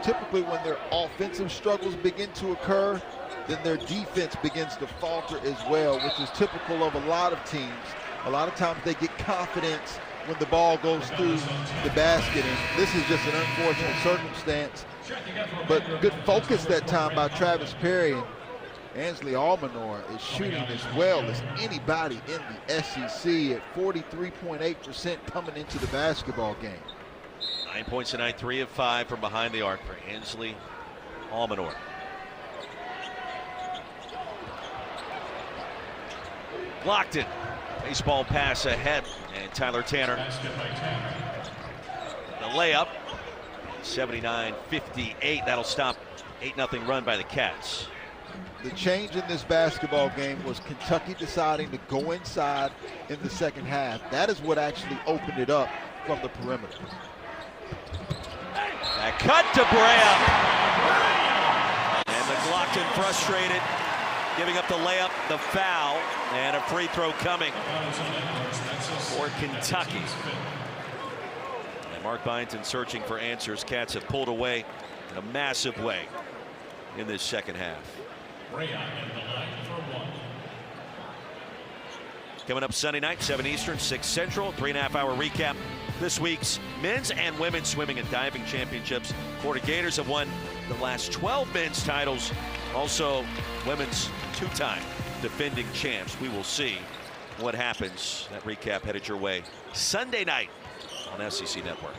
Typically when their offensive struggles begin to occur, then their defense begins to falter as well, which is typical of a lot of teams. A lot of times they get confidence when the ball goes through the basket, and this is just an unfortunate circumstance. But good focus that time by Travis Perry. And Ainsley Almonor is shooting as well as anybody in the SEC at 43.8% coming into the basketball game. 9 points tonight, 3 of 5 from behind the arc for Ainsley Almonor. Blocked it. Baseball pass ahead, and Tyler Tanner. The layup, 79-58. That'll stop 8-0 run by the Cats. The change in this basketball game was Kentucky deciding to go inside in the second half. That is what actually opened it up from the perimeter. That cut to Brea. And McLaughlin frustrated, giving up the layup, the foul, and a free throw coming for Kentucky. And Mark Byington searching for answers. Cats have pulled away in a massive way in this second half. Coming up Sunday night, 7 Eastern, 6 Central, 3.5-hour recap. This week's men's and women's swimming and diving championships. Florida Gators have won the last 12 men's titles. Also, women's 2-time defending champs. We will see what happens. That recap headed your way Sunday night on SEC Network.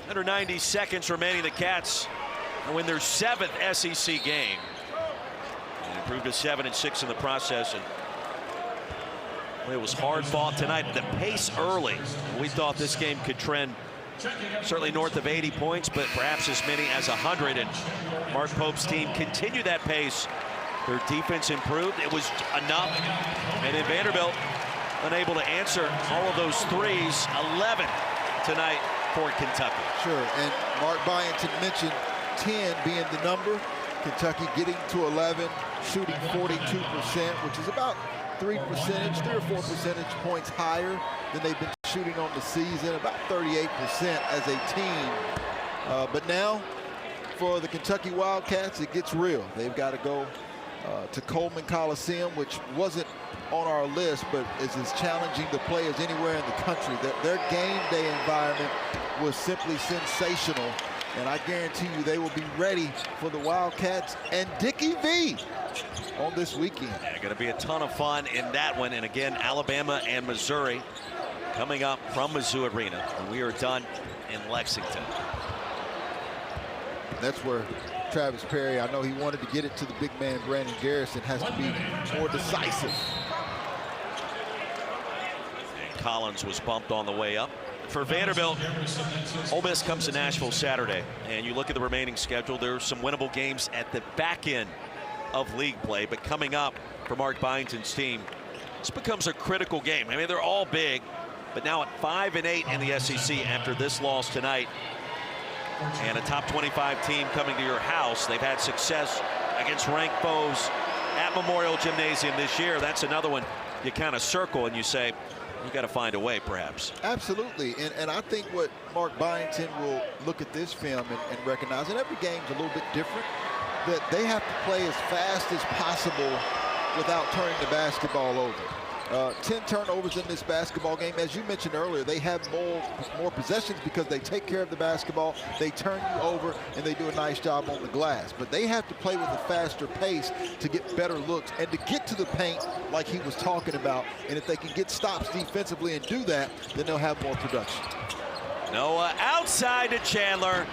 Under 90 seconds remaining, the Cats win their 7th SEC game. And improved to 7-6 in the process. And it was hard fought tonight. The pace early. We thought this game could trend certainly north of 80 points, but perhaps as many as 100. And Mark Pope's team continued that pace. Their defense improved. It was enough. And then Vanderbilt unable to answer all of those threes. 11 tonight for Kentucky. Sure, and Mark Byington mentioned 10 being the number. Kentucky getting to 11, shooting 42%, which is about 3 or 4 percentage points higher than they've been shooting on the season, about 38% as a team. But now for the Kentucky Wildcats, it gets real. They've got to go to Coleman Coliseum, which wasn't on our list, but is as challenging to play as anywhere in the country. Their game day environment was simply sensational, and I guarantee you they will be ready for the Wildcats and Dickie V on this weekend. Yeah, going to be a ton of fun in that one. And again, Alabama and Missouri coming up from Mizzou Arena when we are done in Lexington. That's where Travis Perry, I know he wanted to get it to the big man Brandon Garrison, has to be more decisive. And Collins was bumped on the way up. For Vanderbilt, Ole Miss comes to Nashville Saturday, and you look at the remaining schedule, there's some winnable games at the back end of league play, but coming up for Mark Byington's team, this becomes a critical game. I mean, they're all big, but now at 5-8 in the SEC after this loss tonight, and a top 25 team coming to your house. They've had success against ranked foes at Memorial Gymnasium this year. That's another one you kind of circle and you say, you got to find a way, perhaps. Absolutely, and I think what Mark Byington will look at this film and recognize, and every game's a little bit different, that they have to play as fast as possible without turning the basketball over. 10 turnovers in this basketball game. As you mentioned earlier, they have more possessions because they take care of the basketball, they turn you over, and they do a nice job on the glass. But they have to play with a faster pace to get better looks and to get to the paint like he was talking about. And if they can get stops defensively and do that, then they'll have more production. Noah outside to Chandler.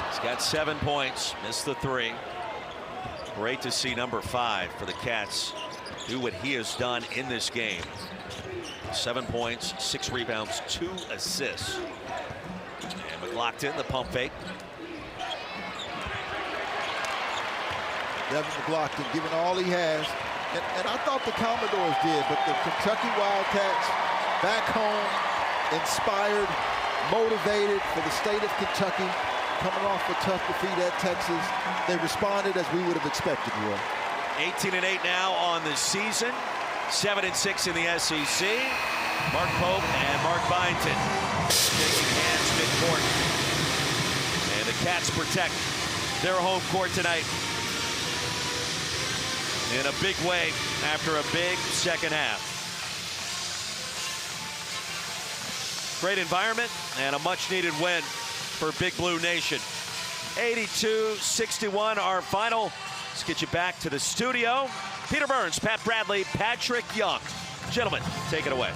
He's got 7 points, missed the 3. Great to see number 5 for the Cats do what he has done in this game. 7 points, 6 rebounds, 2 assists. And McLaughlin, the pump fake. Devin McLaughlin giving all he has. And I thought the Commodores did, but the Kentucky Wildcats back home, inspired, motivated for the state of Kentucky, coming off a tough defeat at Texas. They responded as we would have expected, Roy. 18-8 now on the season, 7-6 in the SEC. Mark Pope and Mark Byington shaking hands midcourt. And the Cats protect their home court tonight in a big way after a big second half. Great environment and a much-needed win for Big Blue Nation. 82-61 our final. Let's get you back to the studio. Peter Burns, Pat Bradley, Patrick Young. Gentlemen, take it away.